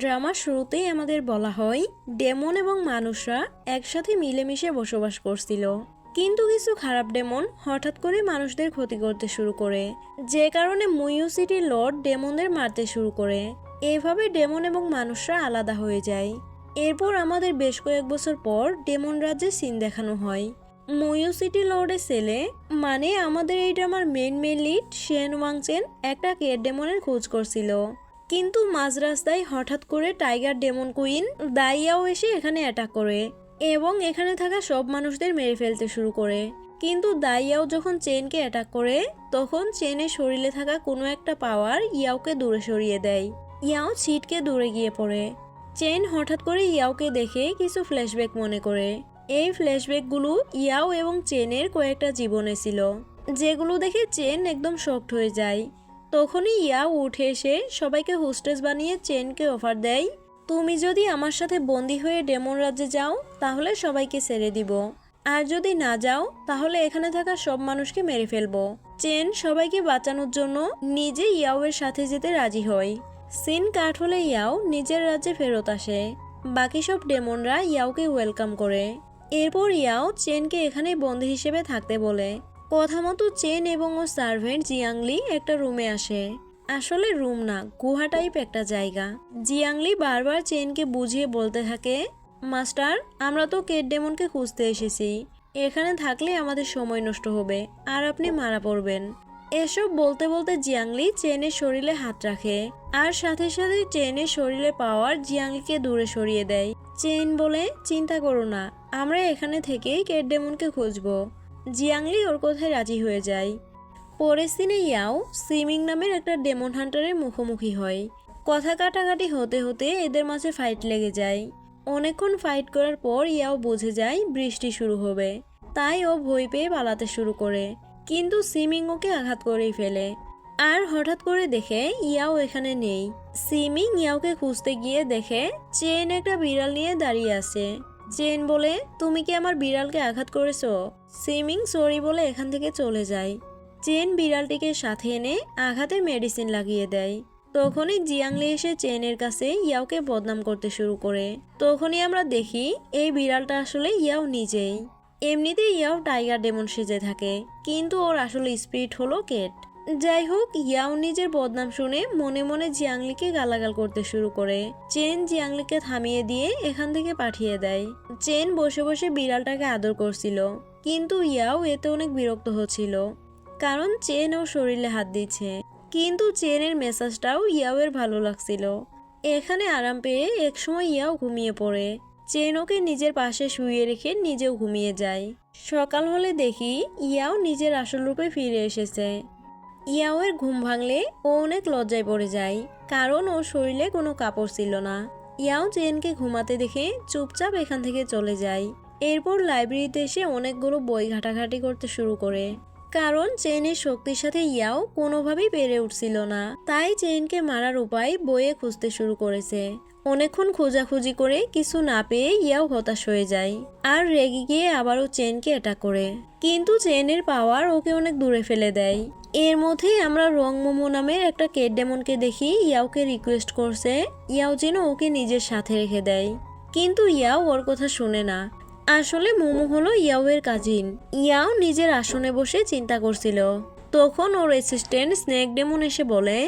ড্রামার শুরুতেই আমাদের বলা হয় ডেমন এবং মানুষরা একসাথে মিলেমিশে বসবাস করছিল, কিন্তু কিছু খারাপ ডেমন হঠাৎ করে মানুষদের ক্ষতি করতে শুরু করে, যে কারণে মুইউ সিটির লর্ড ডেমনদের মারতে শুরু করে। এভাবে ডেমন এবং মানুষরা আলাদা হয়ে যায়। এরপর আমাদের বেশ কয়েক বছর পর ডেমন রাজ্যের সিন দেখানো হয়। মুইউ সিটি লর্ডের ছেলে, মানে আমাদের এই ড্রামার মেন লিড শেন ওয়াংচেন একটা কেট ডেমনের খোঁজ করছিল, কিন্তু মাঝ রাস্তায় হঠাৎ করে টাইগার ডেমন কুইন দাইয়াও এসে এখানে অ্যাটাক করে এবং এখানে থাকা সব মানুষদের মেরে ফেলতে শুরু করে। কিন্তু দাইয়াও যখন চেনকে অ্যাটাক করে, তখন চেনের শরীরে থাকা কোনো একটা পাওয়ার ইয়াওকে দূরে সরিয়ে দেয়। ইয়াও ছিটকে দূরে গিয়ে পড়ে। চেন হঠাৎ করে ইয়াওকে দেখে কিছু ফ্ল্যাশব্যাক মনে করে। এই ফ্ল্যাশব্যাকগুলো ইয়াও এবং চেনের কয়েকটা জীবনে ছিল, যেগুলো দেখে চেন একদম শকড হয়ে যায়। তখনই ইয়াও উঠে এসে সবাইকে হোস্টেস বানিয়ে চেনকে অফার দেয়, তুমি যদি আমার সাথে বন্দী হয়ে ডেমন রাজ্যে যাও তাহলে সবাইকে ছেড়ে দিব, আর যদি না যাও তাহলে এখানে থাকা সব মানুষকে মেরে ফেলবো। চেন সবাইকে বাঁচানোর জন্য নিজে ইয়াওয়ের সাথে যেতে রাজি হয়। সিন কাট হলে ইয়াও নিজের রাজ্যে ফেরত আসে। বাকি সব ডেমনরা ইয়াওকে ওয়েলকাম করে। এরপর ইয়াও চেনকে এখানে বন্দী হিসেবে থাকতে বলে। কথা মতো চেন এবং ওর সার্ভেন্ট জিয়াংলি একটা রুমে আসে। আসলে রুম না, গুহা টাইপ একটা জায়গা। জিয়াংলি বারবার চেনকে বুঝিয়ে বলতে থাকে, মাস্টার, আমরা তো কেট ডেমনকে খুঁজতে এসেছি, এখানে থাকলে আমাদের সময় নষ্ট হবে আর আপনি মারা পড়বেন। এসব বলতে বলতে জিয়াংলি চেনের শরীরে হাত রাখে, আর সাথে সাথে চেনের শরীরে পাওয়ার জিয়াংলিকে দূরে সরিয়ে দেয়। চেন বলে, চিন্তা করো না, আমরা এখানে থেকেই কেট ডেমনকে খুঁজবো। জিয়াংলি ওর কথায় রাজি হয়ে যায়। পরের সিনে ইয়াও সিমিং নামের একটা ডেমন হান্টারের মুখোমুখি হয়। কথা কাটাকাটি হতে হতে এদের মাঝে ফাইট লেগে যায়। অনেকক্ষণ ফাইট করার পর ইয়াও বুঝে যায় বৃষ্টি শুরু হবে, তাই ও ভয় পেয়ে পালাতে শুরু করে, কিন্তু সিমিং ওকে আঘাত করেই ফেলে। আর হঠাৎ করে দেখে ইয়াও এখানে নেই। সিমিং ইয়াওকে খুঁজতে গিয়ে দেখে চেন একটা বিড়াল নিয়ে দাঁড়িয়ে আছে। চেন বলে, তুমি কি আমার বিড়ালকে আঘাত করেছো? সিমিং সরি বলে এখান থেকে চলে যায়। চেন বিড়ালটিকে সাথে এনে আঘাতের মেডিসিন লাগিয়ে দেয়। তখনই জিয়াংলি এসে চেনের কাছে ইয়াওকে বদনাম করতে শুরু করে। তখনই আমরা দেখি এই বিড়ালটা আসলে ইয়াও নিজেই। এমনিতেই ইয়াও টাইগার ডেমন সেজে থাকে, কিন্তু ওর আসলে স্পিরিট হলো কেট। যাই হোক, ইয়াও নিজের বদনাম শুনে মনে মনে জিয়াংলিকে গালাগাল করতে শুরু করে। চেন জিয়াংলিকে থামিয়ে দিয়ে এখান থেকে পাঠিয়ে দেয়। চেন বসে বসে বিড়ালটাকে আদর করছিল, কিন্তু ইয়াও এতে অনেক বিরক্ত হচ্ছিল, কারণ চেন ওর শরীরে হাত দিচ্ছে। কিন্তু চেনের মেসাজটাও ইয়াওয়ের ভালো লাগছিল। এখানে আরাম পেয়ে একসময় ইয়াও ঘুমিয়ে পড়ে। চেন ওকে নিজের পাশে শুইয়ে রেখে নিজেও ঘুমিয়ে যায়। সকাল হলে দেখি ইয়াও নিজের আসল রূপে ফিরে এসেছে। ইয়াওয়ের ঘুম ভাঙলে ও অনেক লজ্জায় পড়ে যায়, কারণ ওর শরীরে কোনো কাপড় ছিল না। ইয়াও চেনকে ঘুমাতে দেখে চুপচাপ এখান থেকে চলে যায়। এরপর লাইব্রেরিতে এসে অনেকগুলো বই ঘাটাঘাটি করতে শুরু করে, কারণ চেনের শক্তির সাথে ইয়াও কোনোভাবেই পেরে উঠছিল না। তাই চেনকে মারার উপায় বইয়ে খুঁজতে শুরু করেছে। অনেকক্ষণ খোঁজাখুঁজি করে কিছু না পেয়ে ইয়াও হতাশ হয়ে যায়, আর রেগে গিয়ে আবারও চেনকে অ্যাটাক করে, কিন্তু চেনের পাওয়ার ওকে অনেক দূরে ফেলে দেয়। এর মধ্যেই আমরা রং মোমো নামের একটা কেট ডেমনকে দেখি ইয়াওকে রিকোয়েস্ট করছে ইয়াও যেন ওকে নিজের সাথে রেখে দেয়, কিন্তু ইয়াও ওর কথা শুনে না। আসলে মোমো হলো ইয়াওয়ের কাজিন। ইয়াও নিজের আসনে বসে চিন্তা করছিল। তখন ওর অ্যাসিস্ট্যান্ট স্নেক ডেমন এসে বলে,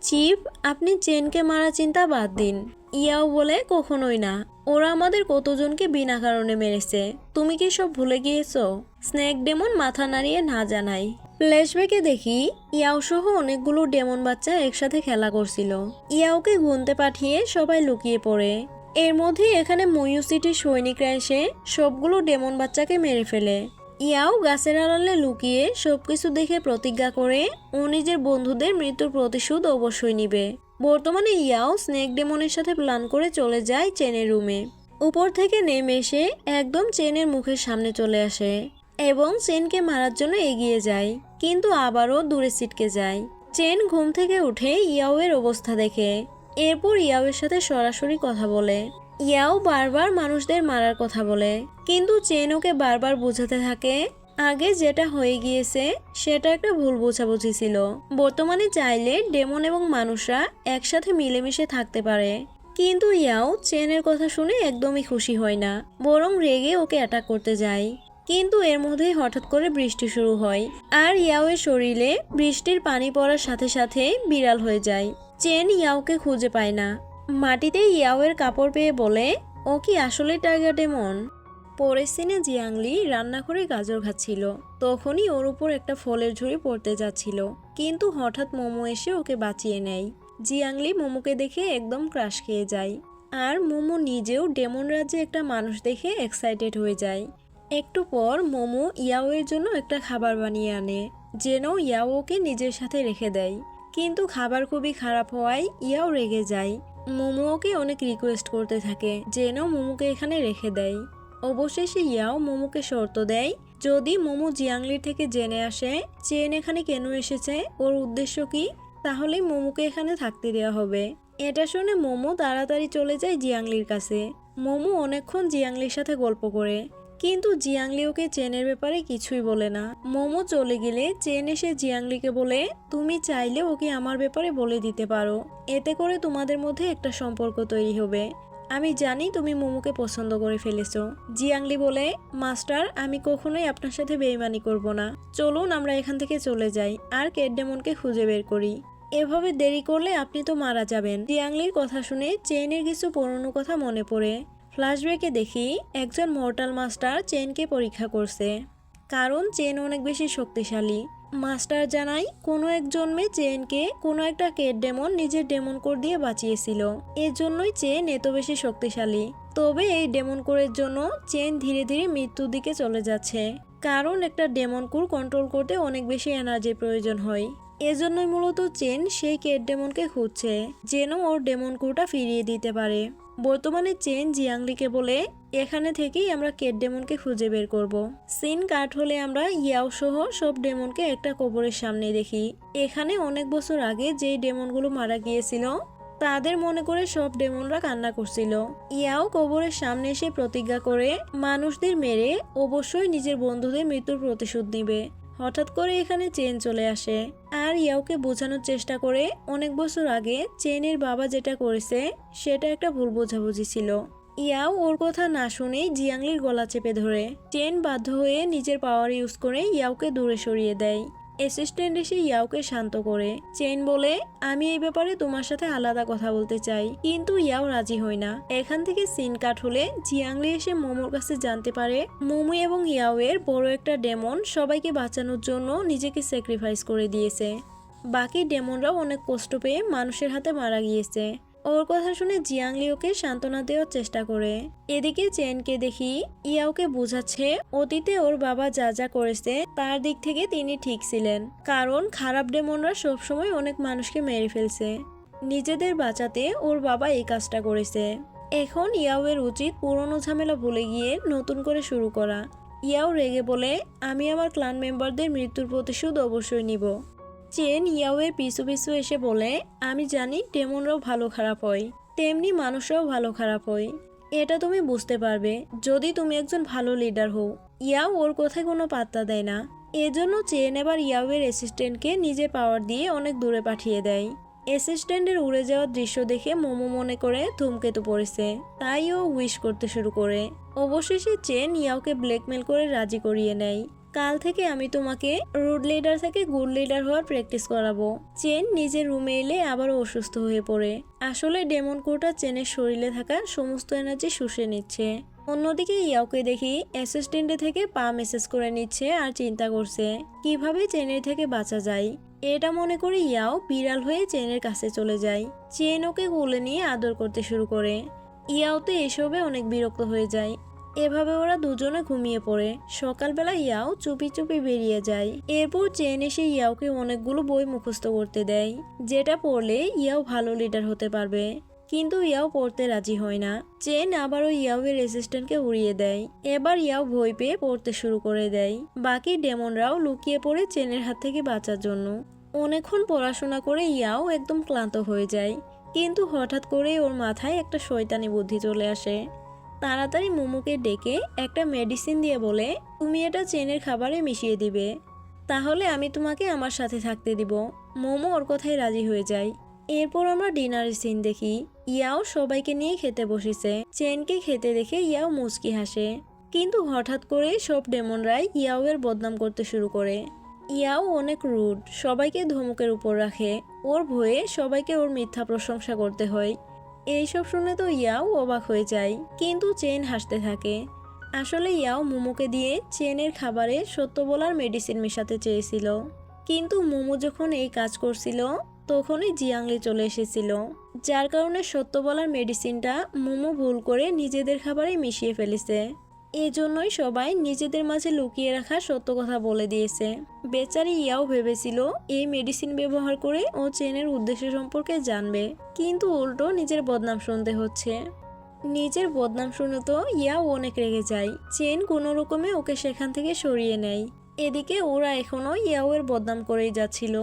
চিফ, আপনি চেনকে মারা চিন্তা বাদ দিন। ইয়াও বলে, কখনোই না, ওরা আমাদের কতজনকে বিনা কারণে মেরেছে, তুমি কি সব ভুলে গিয়েছো? স্নেক ডেমন মাথা নাড়িয়ে না জানায়। ফ্ল্যাশব্যাকে দেখি ইয়াও সহ অনেকগুলো ডেমন বাচ্চা একসাথে খেলা করছিল। ইয়াওকে গুনতে পাঠিয়ে সবাই লুকিয়ে পড়ে। এর মধ্যে এখানে মুইউ সিটির সৈনিকরা এসে সবগুলো ডেমন বাচ্চাকে মেরে ফেলে। ইয়াও গাছের আড়ালে লুকিয়ে সবকিছু দেখে প্রতিজ্ঞা করে ও নিজের বন্ধুদের মৃত্যুর প্রতিশোধ অবশ্যই নিবে। বর্তমানে ইয়াও স্নেক ডেমনের সাথে প্ল্যান করে চলে যায় চেনের রুমে। উপর থেকে নেমে এসে একদম চেনের মুখের সামনে চলে আসে এবং চেনকে মারার জন্য এগিয়ে যায়, কিন্তু আবারও দূরে ছিটকে যায়। চেন ঘুম থেকে উঠে ইয়াওয়ের অবস্থা দেখে। এরপর ইয়াওয়ের সাথে সরাসরি কথা বলে। ইয়াও বারবার মানুষদের মারার কথা বলে, কিন্তু চেন ওকে বারবার বোঝাতে থাকে আগে যেটা হয়ে গিয়েছে সেটা একটা ভুল বোঝাবুঝি ছিল। বর্তমানে চাইলে ডেমন এবং মানুষরা একসাথে মিলেমিশে থাকতে পারে, কিন্তু ইয়াও চেনের কথা শুনে একদমই খুশি হয় না, বরং রেগে ওকে অ্যাটাক করতে যায়। কিন্তু এর মধ্যেই হঠাৎ করে বৃষ্টি শুরু হয়, আর ইয়াওয়ের শরীরে বৃষ্টির পানি পড়ার সাথে সাথে বিড়াল হয়ে যায়। চেন ইয়াওকে খুঁজে পায় না। মাটিতে ইয়াওয়ের কাপড় পেয়ে বলে, ও কি আসলে টাইগার ডেমন? পরের সিনে জিয়াংলি রান্নাঘরে গাজর খাচ্ছিল। তখনই ওর উপর একটা ফলের ঝুড়ি পড়তে যাচ্ছিল, কিন্তু হঠাৎ মোমো এসে ওকে বাঁচিয়ে নেয়। জিয়াংলি মোমোকে দেখে একদম ক্রাশ খেয়ে যায়, আর মোমো নিজেও ডেমন রাজ্যে একটা মানুষ দেখে এক্সাইটেড হয়ে যায়। একটু পর মোমো ইয়াওয়ের জন্য একটা খাবার বানিয়ে আনে, যেন ইয়াও ওকে নিজের সাথে রেখে দেয়। কিন্তু খাবার খুবই খারাপ হওয়ায় ইয়াও রেগে যায়। মোমো ওকে অনেক রিকোয়েস্ট করতে থাকে যেন মোমোকে এখানে রেখে দেয়। অবশেষে ইয়াও মোমোকে শর্ত দেয়, যদি মোমো জিয়াংলির থেকে জেনে আসে চেন এখানে কেন এসেছে, ওর উদ্দেশ্য কি, তাহলে মোমোকে এখানে থাকতে দেওয়া হবে। এটা শুনে মোমো তাড়াতাড়ি চলে যায় জিয়াংলির কাছে। মোমো অনেকক্ষণ জিয়াংলির সাথে গল্প করে, কিন্তু জিয়াংলি ওকে চেনের ব্যাপারে কিছুই বলে না। মোমো চলে গেলে চেন এসে জিয়াংলিকে বলে, তুমি চাইলে ওকে আমার ব্যাপারে বলে দিতে পারো, এতে করে তোমাদের মধ্যে একটা সম্পর্ক তৈরি হবে। আমি জানি তুমি মোমোকে পছন্দ করে ফেলেছো। জিয়াংলি বলে, মাস্টার, আমি কখনোই আপনার সাথে বেইমানি করব না। চলুন আমরা এখান থেকে চলে যাই আর ক্যাট ডেমনকে খুঁজে বের করি। এভাবে দেরি করলে আপনি তো মারা যাবেন। জিয়াংলির কথা শুনে চেনের কিছু পুরনো কথা মনে পড়ে। ফ্ল্যাশব্যাকে দেখি একজন মর্টাল মাস্টার চেনকে পরীক্ষা করছে, কারণ চেন অনেক বেশি শক্তিশালী। মাস্টার জানায় কোনো এক জন্মে চেনকে কোনো একটা কেট ডেমন নিজের ডেমন কোর দিয়ে বাঁচিয়েছিল, এর জন্যই চেন এত বেশি শক্তিশালী। তবে এই ডেমন কোরের জন্য চেন ধীরে ধীরে মৃত্যুর দিকে চলে যাচ্ছে, কারণ একটা ডেমন কোর কন্ট্রোল করতে অনেক বেশি এনার্জির প্রয়োজন হয়। এজন্যই মূলত চেন সেই কেট ডেমনকে খুঁজছে, যেন ওর ডেমন কোরটা ফিরিয়ে দিতে পারে। বর্তমানে চেন জিয়াংলিকে বলে, এখানে থেকেই আমরা কেট ডেমনকে খুঁজে বের করব। সিন কাট হলে আমরা ইয়াও সহ সব ডেমনকে একটা কবরের সামনে দেখি। এখানে অনেক বছর আগে যেই ডেমনগুলো মারা গিয়েছিল তাদের মনে করে সব ডেমনরা কান্না করছিল। ইয়াও কবরের সামনে এসে প্রতিজ্ঞা করে মানুষদের মেরে অবশ্যই নিজের বন্ধুদের মৃত্যুর প্রতিশোধ নিবে। হঠাৎ করে এখানে চেন চলে আসে, আর ইয়াওকে বোঝানোর চেষ্টা করে অনেক বছর আগে চেনের বাবা যেটা করেছে সেটা একটা ভুল বোঝাবুঝি ছিল। ইয়াও ওর কথা না শুনেই জিয়াংলির গলা চেপে ধরে। চেন বাধ্য হয়ে নিজের পাওয়ার ইউজ করে ইয়াওকে দূরে সরিয়ে দেয়। অ্যাসিস্ট্যান্ট এসে ইয়াওকে শান্ত করে। চেন বলে, আমি এই ব্যাপারে তোমার সাথে আলাদা কথা বলতে চাই, কিন্তু ইয়াও রাজি হয় না। এখান থেকে সিন কাট হলে জিয়াংলি এসে মোমোর কাছে জানতে পারে মোমো এবং ইয়াওয়ের বড় একটা ডেমন সবাইকে বাঁচানোর জন্য নিজেকে স্যাক্রিফাইস করে দিয়েছে। বাকি ডেমনরাও অনেক কষ্ট পেয়ে মানুষের হাতে মারা গিয়েছে। ওর কথা শুনে জিয়াংলি ওকে সান্ত্বনা দেওয়ার চেষ্টা করে। এদিকে চেনকে দেখি ইয়াওকে বোঝাচ্ছে অতীতে ওর বাবা যা যা করেছে তার দিক থেকে তিনি ঠিক ছিলেন, কারণ খারাপ ডেমনরা সবসময় অনেক মানুষকে মেরে ফেলছে। নিজেদের বাঁচাতে ওর বাবা এই কাজটা করেছে। এখন ইয়াওয়ের উচিত পুরনো ঝামেলা ভুলে গিয়ে নতুন করে শুরু করা। ইয়াও রেগে বলে, আমি আমার ক্লান মেম্বারদের মৃত্যুর প্রতিশোধ অবশ্যই নিব। চেন ইয়াওয়ের পিছু পিছু এসে বলে, আমি জানি ডেমনরাও ভালো খারাপ হয়, তেমনি মানুষরাও ভালো খারাপ হয়। এটা তুমি বুঝতে পারবে যদি তুমি একজন ভালো লিডার হও। ইয়াও ওর কথায় কোনো পাত্তা দেয় না। এজন্য চেন এবার ইয়াওয়ের অ্যাসিস্ট্যান্টকে নিজের পাওয়ার দিয়ে অনেক দূরে পাঠিয়ে দেয়। অ্যাসিস্ট্যান্টের উড়ে যাওয়ার দৃশ্য দেখে মোমো মনে করে ধূমকেতু পড়েছে, তাই ও উইশ করতে শুরু করে। অবশেষে চেন ইয়াওকে ব্ল্যাকমেল করে রাজি করিয়ে নেয়। কাল থেকে আমি তোমাকে রুড লিডার থেকে গুড লিডার হওয়ার প্র্যাকটিস করাবো। চেন নিজের রুমে এলে আবারও অসুস্থ হয়ে পড়ে। আসলে ডেমন কোরটা চেনের শরীরে থাকা সমস্ত এনার্জি শুষে নিচ্ছে। অন্যদিকে ইয়াওকে দেখি অ্যাসিস্ট্যান্টে থেকে পা মেসেজ করে নিচ্ছে আর চিন্তা করছে কিভাবে চেনের থেকে বাঁচা যায়। এটা মনে করে ইয়াও বিড়াল হয়ে চেনের কাছে চলে যায়। চেন ওকে কোলে নিয়ে আদর করতে শুরু করে। ইয়াও তো এসবে অনেক বিরক্ত হয়ে যায়। এভাবে ওরা দুজনে ঘুমিয়ে পড়ে। সকালবেলা ইয়াও চুপি চুপি বেরিয়ে যায়। এরপর চেন এসে ইয়াওকে অনেকগুলো বই মুখস্থ করতে দেয়, যেটা পড়লে ইয়াও ভালো লিডার হতে পারবে। কিন্তু ইয়াও পড়তে রাজি হয় না। চেন আবারও ইয়াওয়ের রেজিস্ট্যান্টকে উড়িয়ে দেয়। এবার ইয়াও ভয় পেয়ে পড়তে শুরু করে দেয়। বাকি ডেমনরাও লুকিয়ে পড়ে চেনের হাত থেকে বাঁচার জন্য। অনেকক্ষণ পড়াশোনা করে ইয়াও একদম ক্লান্ত হয়ে যায়, কিন্তু হঠাৎ করে ওর মাথায় একটা শয়তানি বুদ্ধি চলে আসে। তাড়াতাড়ি মোমোকে ডেকে একটা মেডিসিন দিয়ে বলে, তুমি এটা চেনের খাবারে মিশিয়ে দিবে, তাহলে আমি তোমাকে আমার সাথে থাকতে দিব। মোমো ওর কথায় রাজি হয়ে যায়। এরপর আমরা ডিনারের সিন দেখি। ইয়াও সবাইকে নিয়ে খেতে বসেছে। চেনকে খেতে দেখে ইয়াও মুচকি হাসে। কিন্তু হঠাৎ করে সব ডেমনরাই ইয়াও এর বদনাম করতে শুরু করে। ইয়াও অনেক রুড, সবাইকে ধমকের উপর রাখে। ওর ভয়ে সবাইকে ওর মিথ্যা প্রশংসা করতে হয়। এইসব শুনে তো ইয়াও অবাক হয়ে যায়, কিন্তু চেন হাসতে থাকে। আসলে ইয়াও মোমোকে দিয়ে চেনের খাবারে সত্য বলার মেডিসিন মেশাতে চেয়েছিল, কিন্তু মোমো যখন এই কাজ করছিল তখনই জিয়াংলি চলে এসেছিল, যার কারণে সত্য বলার মেডিসিনটা মোমো ভুল করে নিজেদের খাবারে মিশিয়ে ফেলেছে। এজন্যই সবাই নিজেদের মাঝে লুকিয়ে রাখা সত্য কথা বলে দিয়েছে। বেচারি ইয়াও ভেবেছিল এই মেডিসিন ব্যবহার করে ও চেনের উদ্দেশ্য সম্পর্কে জানবে, কিন্তু উল্টো নিজের বদনাম শুনতে হচ্ছে। নিজের বদনাম শুনে তো ইয়াও অনেক রেগে যায়। চেন কোনো রকমে ওকে সেখান থেকে সরিয়ে নেয়। এদিকে ওরা এখনো ইয়াওয়ের বদনাম করেই যাচ্ছিল।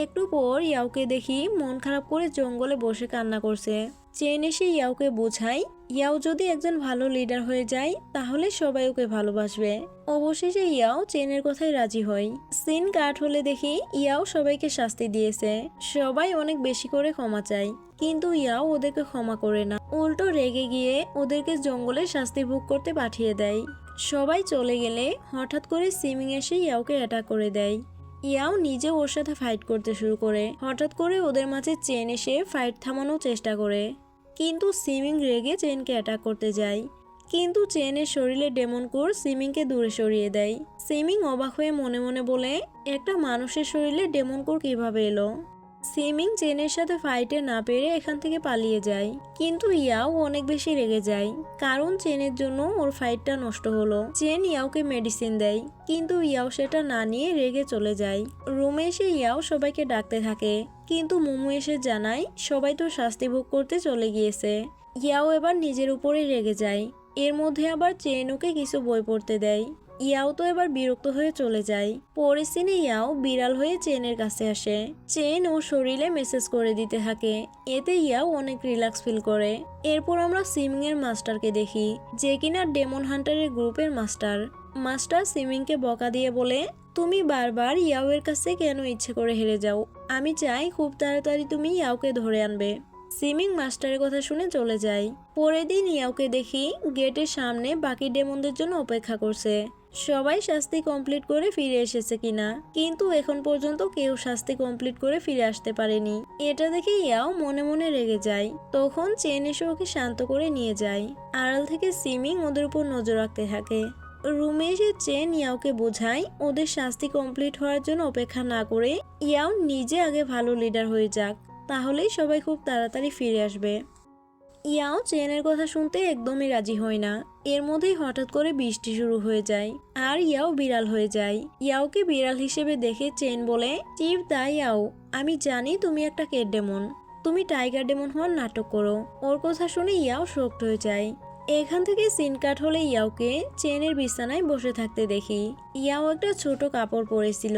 একটু পর ইয়াওকে দেখি মন খারাপ করে জঙ্গলে বসে কান্না করছে। চেন এসে ইয়াওকে বোঝায় ইয়াও যদি একজন ভালো লিডার হয়ে যায় তাহলে সবাই ওকে ভালোবাসবে। অবশেষে ইয়াও চেনের কথায় রাজি হয়। সিন কাট হলে দেখি ইয়াও সবাইকে শাস্তি দিয়েছে। সবাই অনেক বেশি করে ক্ষমা চায়, কিন্তু ইয়াও ওদেরকে ক্ষমা করে না। উল্টো রেগে গিয়ে ওদেরকে জঙ্গলে শাস্তি ভোগ করতে পাঠিয়ে দেয়। সবাই চলে গেলে হঠাৎ করে সিমিং এসে ইয়াওকে অ্যাটাক করে দেয়। ইয়াও নিজে ওর সাথে ফাইট করতে শুরু করে। হঠাৎ করে ওদের মাঝে চেন এসে ফাইট থামানোর চেষ্টা করে, কিন্তু সিমিং রেগে চেনকে অ্যাটাক করতে যায়। কিন্তু চেনের শরীরে ডেমন কোর সিমিংকে দূরে সরিয়ে দেয়। সিমিং অবাক হয়ে মনে মনে বলে, একটা মানুষের শরীরে ডেমন কোর কিভাবে এলো? সিমিং চেনের সাথে ফাইটে না পেরে এখান থেকে পালিয়ে যায়, কিন্তু ইয়াও অনেক বেশি রেগে যায়, কারণ চেনের জন্য ওর ফাইটটা নষ্ট হলো। চেন ইয়াওকে মেডিসিন দেয়, কিন্তু ইয়াও সেটা না নিয়ে রেগে চলে যায়। রুমে এসে ইয়াও সবাইকে ডাকতে থাকে, কিন্তু মোমো এসে জানায় সবাই তো শাস্তি ভোগ করতে চলে গিয়েছে। ইয়াও এবার নিজের উপরে রেগে যায়। এর মধ্যে আবার চেন ওকে কিছু বই পড়তে দেয়। ইয়াও তো এবার বিরক্ত হয়ে চলে যায়। পরের সিনে ইয়াও বিড়াল হয়ে চেনের কাছে আসে। চেন ওর শরীরে মেসেজ করে দিতে থাকে, এতে ইয়াও অনেক রিল্যাক্স ফিল করে। এরপর আমরা সিমিং এর মাস্টারকে দেখি, যে কিনা ডেমন হান্টারের গ্রুপের মাস্টার। মাস্টার সিমিংকে বকা দিয়ে বলে, তুমি বারবার ইয়াও এর কাছে কেন ইচ্ছে করে হেরে যাও? আমি চাই খুব তাড়াতাড়ি তুমি ইয়াওকে ধরে আনবে। সিমিং মাস্টারের কথা শুনে চলে যায়। পরের দিন ইয়াওকে দেখি গেটের সামনে বাকি ডেমনদের জন্য অপেক্ষা করছে। সবাই শাস্তি কমপ্লিট করে ফিরে এসেছে কিনা, কিন্তু এখন পর্যন্ত কেউ শাস্তি কমপ্লিট করে ফিরে আসতে পারেনি। এটা দেখে ইয়াও মনে মনে রেগে যায়। তখন চেন এসে ওকে শান্ত করে নিয়ে যায়। আড়াল থেকে সিমিং ওদের উপর নজর রাখতে থাকে। রুমে এসে চেন ইয়াওকে বোঝায় ওদের শাস্তি কমপ্লিট হওয়ার জন্য অপেক্ষা না করে ইয়াও নিজে আগে ভালো লিডার হয়ে যাক, তাহলেই সবাই খুব তাড়াতাড়ি ফিরে আসবে। ইয়াও চেনের কথা শুনতে একদমই রাজি হয় না। এর মধ্যেই হঠাৎ করে বৃষ্টি শুরু হয়ে যায়, আর ইয়াও বিড়াল হয়ে যায়। ইয়াওকে বিড়াল হিসেবে দেখে চেন বলে, চিফ দা ইয়াও, আমি জানি তুমি একটা কেট ডেমন, তুমি টাইগার ডেমন হওয়ার নাটক করো। ওর কথা শুনে ইয়াও শক্ত হয়ে যায়। এখান থেকে সিন কাট হলে ইয়াওকে চেনের বিছানায় বসে থাকতে দেখি। ইয়াও একটা ছোট কাপড় পরেছিল,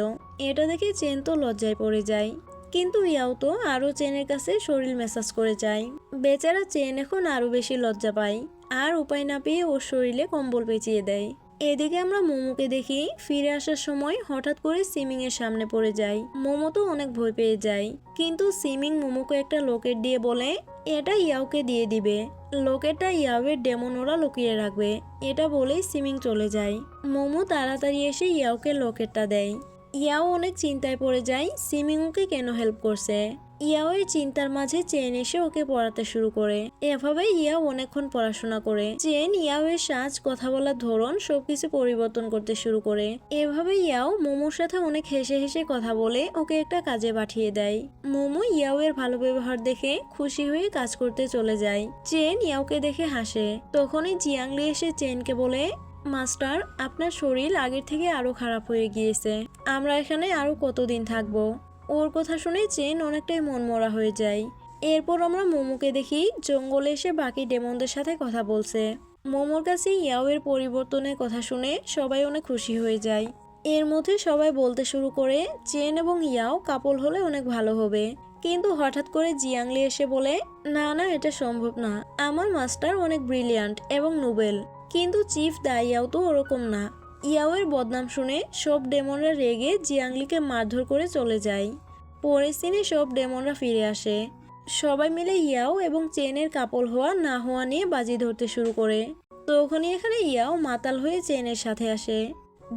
এটা দেখে চেন তো লজ্জায় পড়ে যায়, কিন্তু ইয়াও তো আরো চেনের কাছে শরীর ম্যাসাজ করে যায়। বেচারা চেন এখন আরো বেশি লজ্জা পায়, আর উপায় না পেয়ে ওর শরীরে কম্বল পেঁচিয়ে দেয়। এদিকে আমরা মোমোকে দেখি ফিরে আসার সময় হঠাৎ করে সিমিং এর সামনে পড়ে যায়। মোমো তো অনেক ভয় পেয়ে যায়, কিন্তু সিমিং মোমোকে একটা লকেট দিয়ে বলে এটা ইয়াওকে দিয়ে দিবে। লকেটটা ইয়াওয়ের ডেমন ওরা লুকিয়ে রাখবে, এটা বলেই সিমিং চলে যায়। মোমো তাড়াতাড়ি এসে ইয়াওকে লকেটটা দেয়। ইয়াও অনেক চিন্তায় পড়ে যায় সিমিং ওকে কেন হেল্প করছে। ইয়াও এর চিন্তার মাঝে চেন এসে ওকে পড়াতে শুরু করে। এভাবে ইয়াও অনেকক্ষণ পড়াশোনা করে। চেন ইয়াও এর সাজ, কথা বলার ধরন সবকিছু পরিবর্তন করতে শুরু করে। এভাবে ইয়াও মোমোর সাথে অনেক হেসে হেসে কথা বলে ওকে একটা কাজে পাঠিয়ে দেয়। মোমো ইয়াও এর ভালো ব্যবহার দেখে খুশি হয়ে কাজ করতে চলে যায়। চেন ইয়াওকে দেখে হাসে। তখনই জিয়াংলি এসে চেনকে বলে, মাস্টার, আপনার শরীর আগের থেকে আরো খারাপ হয়ে গিয়েছে, আমরা এখানে আরো কতদিন থাকবো? ওর কথা শুনে চেন অনেকটাই মনমরা হয়ে যায়। এরপর আমরা মোমোকে দেখি জঙ্গলে এসে বাকি ডেমনদের সাথে কথা বলছে। মোমোর কাছে ইয়াও এর পরিবর্তনের কথা শুনে সবাই অনেক খুশি হয়ে যায়। এর মধ্যে সবাই বলতে শুরু করে চেন এবং ইয়াও কাপল হলে অনেক ভালো হবে, কিন্তু হঠাৎ করে জিয়াংলি এসে বলে, না না, এটা সম্ভব না, আমার মাস্টার অনেক ব্রিলিয়ান্ট এবং নোবেল, কিন্তু চিফ দা ইয়াও তো ওরকম না। ইয়াওয়ের বদনাম শুনে সব ডেমনরা রেগে জিয়াংলিকে মারধর করে চলে যায়। পরের সিনে সব ডেমনরা ফিরে আসে। সবাই মিলে ইয়াও এবং চেনের কাপল হওয়া না হওয়া নিয়ে বাজি ধরতে শুরু করে। তখনই এখানে ইয়াও মাতাল হয়ে চেনের সাথে আসে।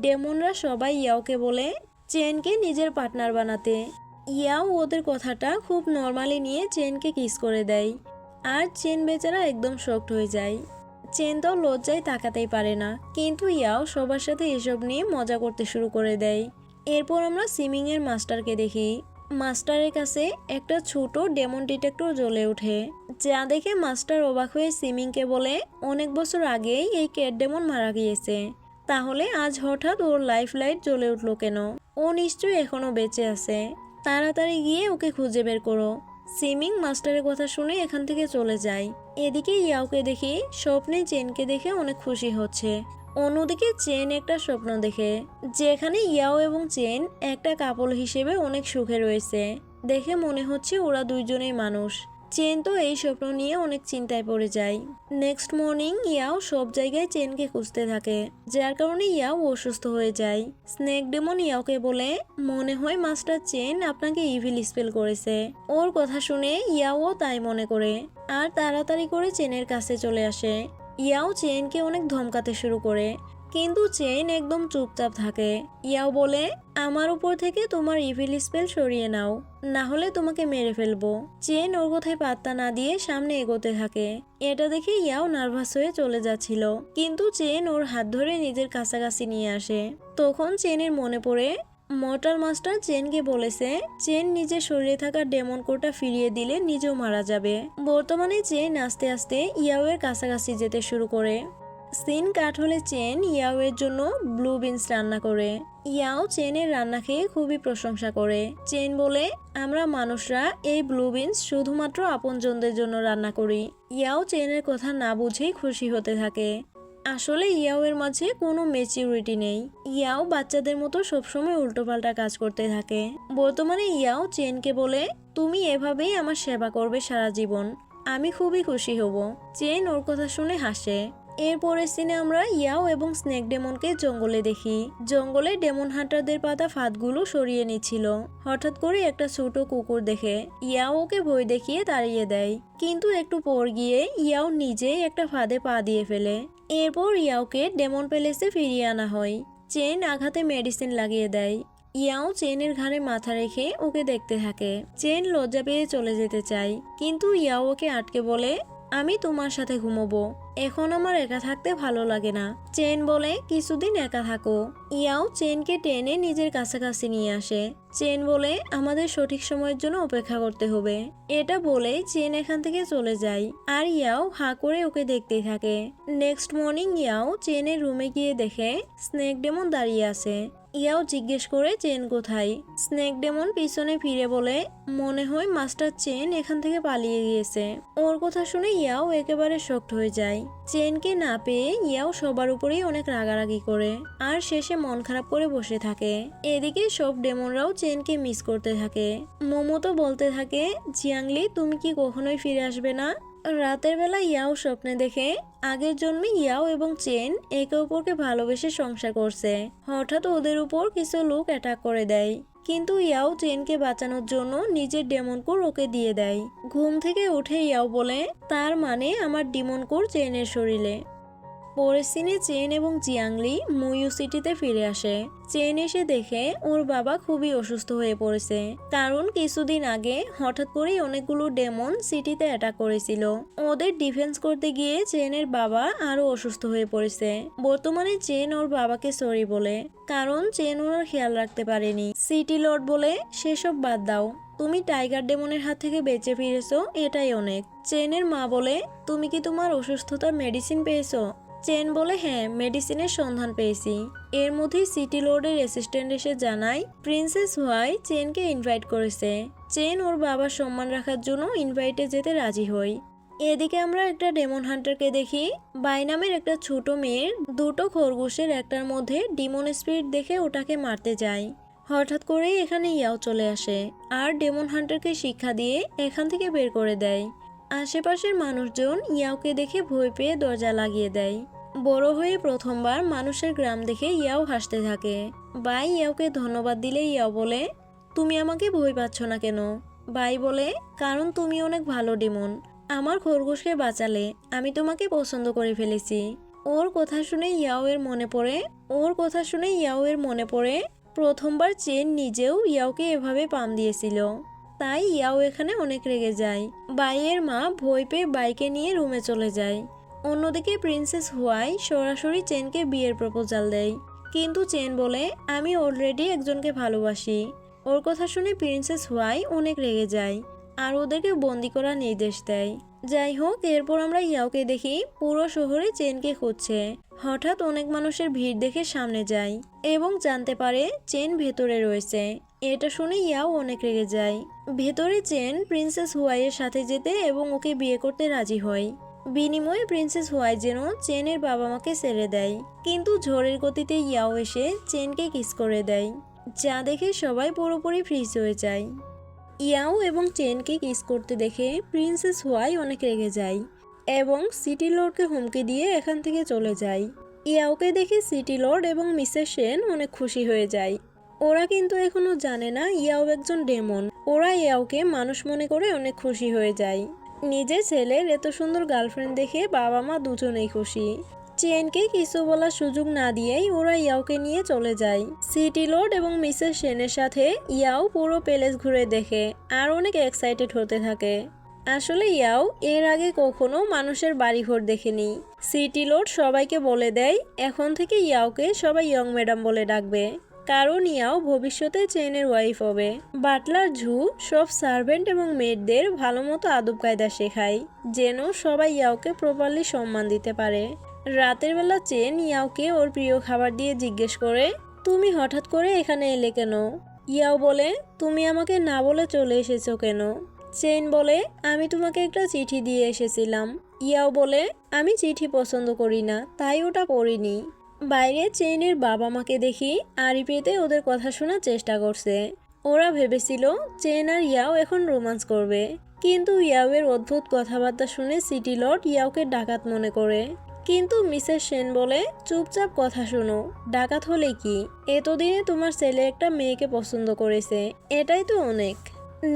ডেমনরা সবাই ইয়াওকে বলে চেনকে নিজের পার্টনার বানাতে। ইয়াও ওদের কথাটা খুব নর্মালি নিয়ে চেনকে কিস করে দেয়। আর চেন বেচারা একদম শকড হয়ে যায়। চেন তো লজ্জায় তাকাতেই পারে না, কিন্তু ইয়াও সবার সাথে এসব নিয়ে মজা করতে শুরু করে দেয়। এরপর আমরা সুইমিংয়ের মাস্টারকে দেখি। মাস্টারের কাছে একটা ছোট ডেমন ডিটেক্টর জ্বলে ওঠে, যা দেখে মাস্টার অবাক হয়ে সিমিংকে বলে অনেক বছর আগেই এই ক্যাট ডেমন মারা গিয়েছে, তাহলে আজ হঠাৎ ওর লাইফ লাইট জ্বলে উঠলো কেন? ও নিশ্চয়ই এখনো বেঁচে আছে, তাড়াতাড়ি গিয়ে ওকে খুঁজে বের করো। সিমিং মাস্টারের কথা শুনে এখান থেকে চলে যায়। এদিকে ইয়াওকে দেখে স্বপ্নে চেনকে দেখে অনেক খুশি হচ্ছে। অন্যদিকে চেন একটা স্বপ্ন দেখে, যেখানে ইয়াও এবং চেন একটা কাপল হিসেবে অনেক সুখে রয়েছে। দেখে মনে হচ্ছে ওরা দুইজনেই মানুষ। চেন তো এই স্বপ্ন নিয়ে অনেক চিন্তায় পড়ে যায়। নেক্সট মর্নিং ইয়াও সব জায়গায় চেনকে খুঁজতে থাকে, যার কারণে ইয়াও অসুস্থ হয়ে যায়। স্নেক ডেমন ইয়াওকে বলে মনে হয় মাস্টার চেন আপনাকে ইভিল স্পেল করেছে। ওর কথা শুনে ইয়াও তাই মনে করে আর তাড়াতাড়ি করে চেনের কাছে চলে আসে। ইয়াও চেনকে অনেক ধমকাতে শুরু করে, কিন্তু চেন একদম চুপচাপ থাকে। ইয়াও বলে আমার উপর থেকে তোমার ইভিল স্পেল সরিয়ে নাও, না হলে তোমাকে মেরে ফেলবো। চেন ওর কথায় পাত্তা না দিয়ে সামনে এগোতে থাকে। এটা দেখে ইয়াও নার্ভাস হয়ে চলে যাচ্ছিল, কিন্তু চেন ওর হাত ধরে নিজের কাছাকাছি নিয়ে আসে। তখন চেনের মনে পড়ে মর্টাল মাস্টার চেনকে বলেছে চেন নিজের শরীরে থাকা ডেমন কোরটা ফিরিয়ে দিলে নিজেও মারা যাবে। বর্তমানে চেন আস্তে আস্তে ইয়াওয়ের কাছাকাছি যেতে শুরু করে। সিন কাট হলে চেন ইয়াওয়ের জন্য ব্লু বিনস রান্না করে। ইয়াও চেনের রান্না খেয়ে খুবই প্রশংসা করে। চেন বলে আমরা মানুষরা এই ব্লু বিনস শুধুমাত্র আপনজনদের জন্য রান্না করি। ইয়াও চেনের কথা না বুঝেই খুশি হতে থাকে। আসলে ইয়াওয়ের মাঝে কোনো ম্যাচিউরিটি নেই। ইয়াও বাচ্চাদের মতো সবসময় উল্টোপাল্টা কাজ করতে থাকে। বর্তমানে ইয়াও চেনকে বলে তুমি এভাবেই আমার সেবা করবে সারা জীবন, আমি খুবই খুশি হব। চেন ওর কথা শুনে হাসে। এরপরের সিনে আমরা ইয়াও এবং স্নেক ডেমনকে জঙ্গলে দেখি। জঙ্গলে ডেমন হান্টারদের পাতা ফাঁদগুলো সরিয়ে নিচ্ছিল। হঠাৎ করে একটা ছোট কুকুর দেখে ইয়াও ওকে ভয় দেখিয়ে তাড়িয়ে দেয়, কিন্তু একটু পর গিয়ে ইয়াও নিজেই একটা ফাঁদে পা দিয়ে ফেলে। এরপর ইয়াওকে ডেমন প্যালেসে ফিরিয়ে আনা হয়। চেন আঘাতে মেডিসিন লাগিয়ে দেয়। ইয়াও চেনের ঘাড়ে মাথা রেখে ওকে দেখতে থাকে। চেন লজ্জা পেয়ে চলে যেতে চায়, কিন্তু ইয়াও ওকে আটকে বলে আমি তোমার সাথে ঘুমোবো, এখন আমার একা থাকতে ভালো লাগে না। চেন বলে কিছুদিন একা থাকো। ইয়াও চেনকে টেনে নিজের কাছাকাছি নিয়ে আসে। চেন বলে আমাদের সঠিক সময়ের জন্য অপেক্ষা করতে হবে। এটা বলে চেন এখান থেকে চলে যায়, আর ইয়াও হাঁ করে ওকে দেখতেই থাকে। নেক্সট মর্নিং ইয়াও চেনের রুমে গিয়ে দেখে স্নেক ডেমন দাঁড়িয়ে আছে। ইয়াও জিজ্ঞেস করে চেন কোথায়। স্নেক ডেমন পিছনে ফিরে বলে মনে হয় মাস্টার চেন এখান থেকে পালিয়ে গিয়েছে। ওর কথা শুনে ইয়াও একেবারে শকড হয়ে যায়। চেনকে না পেয়ে ইয়াও সবার উপরেই অনেক রাগারাগি করে আর শেষে মন খারাপ করে বসে থাকে। এদিকে সব ডেমনরাও চেনকে মিস করতে থাকে। মোমো তো বলতে থাকে জিয়াংলি তুমি কি কখনোই ফিরে আসবে না? রাতের বেলা ইয়াও স্বপ্নে দেখে আগের জন্মে ইয়াও এবং চেন একে অপরকে ভালোবেসে সংসার করছে। হঠাৎ ওদের উপর কিছু লোক অ্যাটাক করে দেয়, কিন্তু ইয়াও চেনকে বাঁচানোর জন্য নিজের ডেমন কোর ওকে দিয়ে দেয়। ঘুম থেকে উঠে ইয়াও বলে তার মানে আমার ডেমন কোর চেনের শরীরে। পরের সিনে চেন এবং জিয়াংলি মুইউ সিটিতে ফিরে আসে। চেন এসে দেখে ওর বাবা খুবই অসুস্থ হয়ে পড়েছে, কারণ কিছুদিন আগে হঠাৎ করেই অনেকগুলো ডেমন সিটিতে অ্যাটাক করেছিল। ওদের ডিফেন্স করতে গিয়ে চেনের বাবা আরো অসুস্থ হয়ে পড়েছে। বর্তমানে চেন ওর বাবাকে সরি বলে, কারণ চেন ওনার খেয়াল রাখতে পারেনি। সিটি লর্ড বলে সেসব বাদ দাও, তুমি টাইগার ডেমনের হাত থেকে বেঁচে ফিরেছো, এটাই অনেক। চেনের মা বলে তুমি কি তোমার অসুস্থতার মেডিসিন পেয়েছো? চেন বলে হ্যাঁ, মেডিসিনের সন্ধান পেয়েছি। এর মধ্যেই সিটি লর্ডের অ্যাসিস্ট্যান্ট এসে জানায় প্রিন্সেস হোয়াই চেনকে ইনভাইট করেছে। চেন ওর বাবার সম্মান রাখার জন্য ইনভাইটে যেতে রাজি হয়। এদিকে আমরা একটা ডেমন হান্টারকে দেখি। বাই নামের একটা ছোট মেয়ের দুটো খরগোশের একটার মধ্যে ডিমন স্পিরিট দেখে ওটাকে মারতে যায়। হঠাৎ করেই এখানে ইয়াও চলে আসে আর ডেমন হান্টারকে শিক্ষা দিয়ে এখান থেকে বের করে দেয়। আশেপাশের মানুষজন ইয়াওকে দেখে ভয় পেয়ে দরজা লাগিয়ে দেয়। বড় হয়ে প্রথমবার মানুষের গ্রাম দেখে ইয়াও হাসতে থাকে। বাই ইয়াওকে ধন্যবাদ দিলে ইয়াও বলে তুমি আমাকে ভয় পাচ্ছ না কেন? বাই বলে, কারণ তুমি অনেক ভালো ডেমন, আমার খরগোশকে বাঁচালে, আমি তোমাকে পছন্দ করে ফেলেছি। ওর কথা শুনে ইয়াও এর মনে পড়ে প্রথমবার চেন নিজেও ইয়াওকে এভাবে পাম দিয়েছিল। তাই ইয়াও এখানে অনেক রেগে যায়। বাইয়ের মা ভয় পেয়ে বাইকে নিয়ে রুমে চলে যায়। অন্যদিকে প্রিন্সেস হুয়াই সরাসরি চেনকে বিয়ের প্রপোজাল দেয়, কিন্তু চেন বলে, আমি অলরেডি একজনকে ভালোবাসি। ওর কথা শুনে প্রিন্সেস হুয়াই অনেক রেগে যায় আর ওদেরকে বন্দি করার নির্দেশ দেয়। যাই হোক, এরপর আমরা ইয়াওকে দেখি পুরো শহরে চেনকে খুঁজছে। হঠাৎ অনেক মানুষের ভিড় দেখে সামনে যায় এবং জানতে পারে চেন ভেতরে রয়েছে। এটা শুনে ইয়াও অনেক রেগে যায়। ভেতরে চেন প্রিন্সেস হুয়াইয়ের সাথে যেতে এবং ওকে বিয়ে করতে রাজি হয়। বিনিময়ে প্রিন্সেস হুয়াই যেন চেনের বাবা মাকে ছেড়ে দেয়, কিন্তু ঝড়ের গতিতে ইয়াও এসে চেনকে কিস করে দেয়, যা দেখে সবাই পুরোপুরি ফ্রিজ হয়ে যায়। ইয়াও এবং চেনকে কিস করতে দেখে প্রিন্সেস হুয়াই অনেক রেগে যায় এবং সিটি লর্ডকে হুমকি দিয়ে এখান থেকে চলে যায়। ইয়াওকে দেখে সিটি লর্ড এবং মিসেস সেন অনেক খুশি হয়ে যায়। ওরা কিন্তু এখনো জানে না ইয়াও একজন ডেমন। ওরা ইয়াওকে মানুষ মনে করে অনেক খুশি হয়ে যায়। নিজের ছেলের এত সুন্দর গার্লফ্রেন্ড দেখে বাবা মা দুজনেই খুশি। চেনকে কিছু বলার সুযোগ না দিয়েই ওরা ইয়াওকে নিয়ে চলে যায়। সিটি লর্ড এবং মিসেস সেনের সাথে ইয়াও পুরো প্যালেস ঘুরে দেখে আর অনেক এক্সাইটেড হতে থাকে। আসলে ইয়াও এর আগে কখনো মানুষের বাড়িঘর দেখেনি। সিটি লর্ড সবাইকে বলে দেয় এখন থেকে ইয়াওকে সবাই ইয়ং ম্যাডাম বলে ডাকবে, কারণ ইয়াও ভবিষ্যতে চেনের ওয়াইফ হবে। বাটলার ঝু সব সার্ভেন্ট এবং মেয়েদের ভালো মতো আদব কায়দা শেখায়, যেন সবাই ইয়াওকে প্রপারলি সম্মান দিতে পারে। রাতের বেলা চেন ইয়াওকে ওর প্রিয় খাবার দিয়ে জিজ্ঞেস করে, তুমি হঠাৎ করে এখানে এলে কেন? ইয়াও বলে, তুমি আমাকে না বলে চলে এসেছো কেন? চেন বলে, আমি তোমাকে একটা চিঠি দিয়ে এসেছিলাম। ইয়াও বলে, আমি চিঠি পছন্দ করি না, তাই ওটা পড়িনি। বাইরে চেনের বাবা মাকে দেখি আড়ি পেতে ওদের কথা শোনার চেষ্টা করছে। ওরা ভেবেছিল চেন আর ইয়াও এখন রোমান্স করবে, কিন্তু ইয়াওয়ের অদ্ভুত কথাবার্তা শুনে সিটি লর্ড ইয়াওকে ডাকাত মনে করে। কিন্তু মিসেস সেন বলে, চুপচাপ কথা শোনো, ডাকাত হলে কি, এতদিনে তোমার ছেলে একটা মেয়েকে পছন্দ করেছে, এটাই তো অনেক।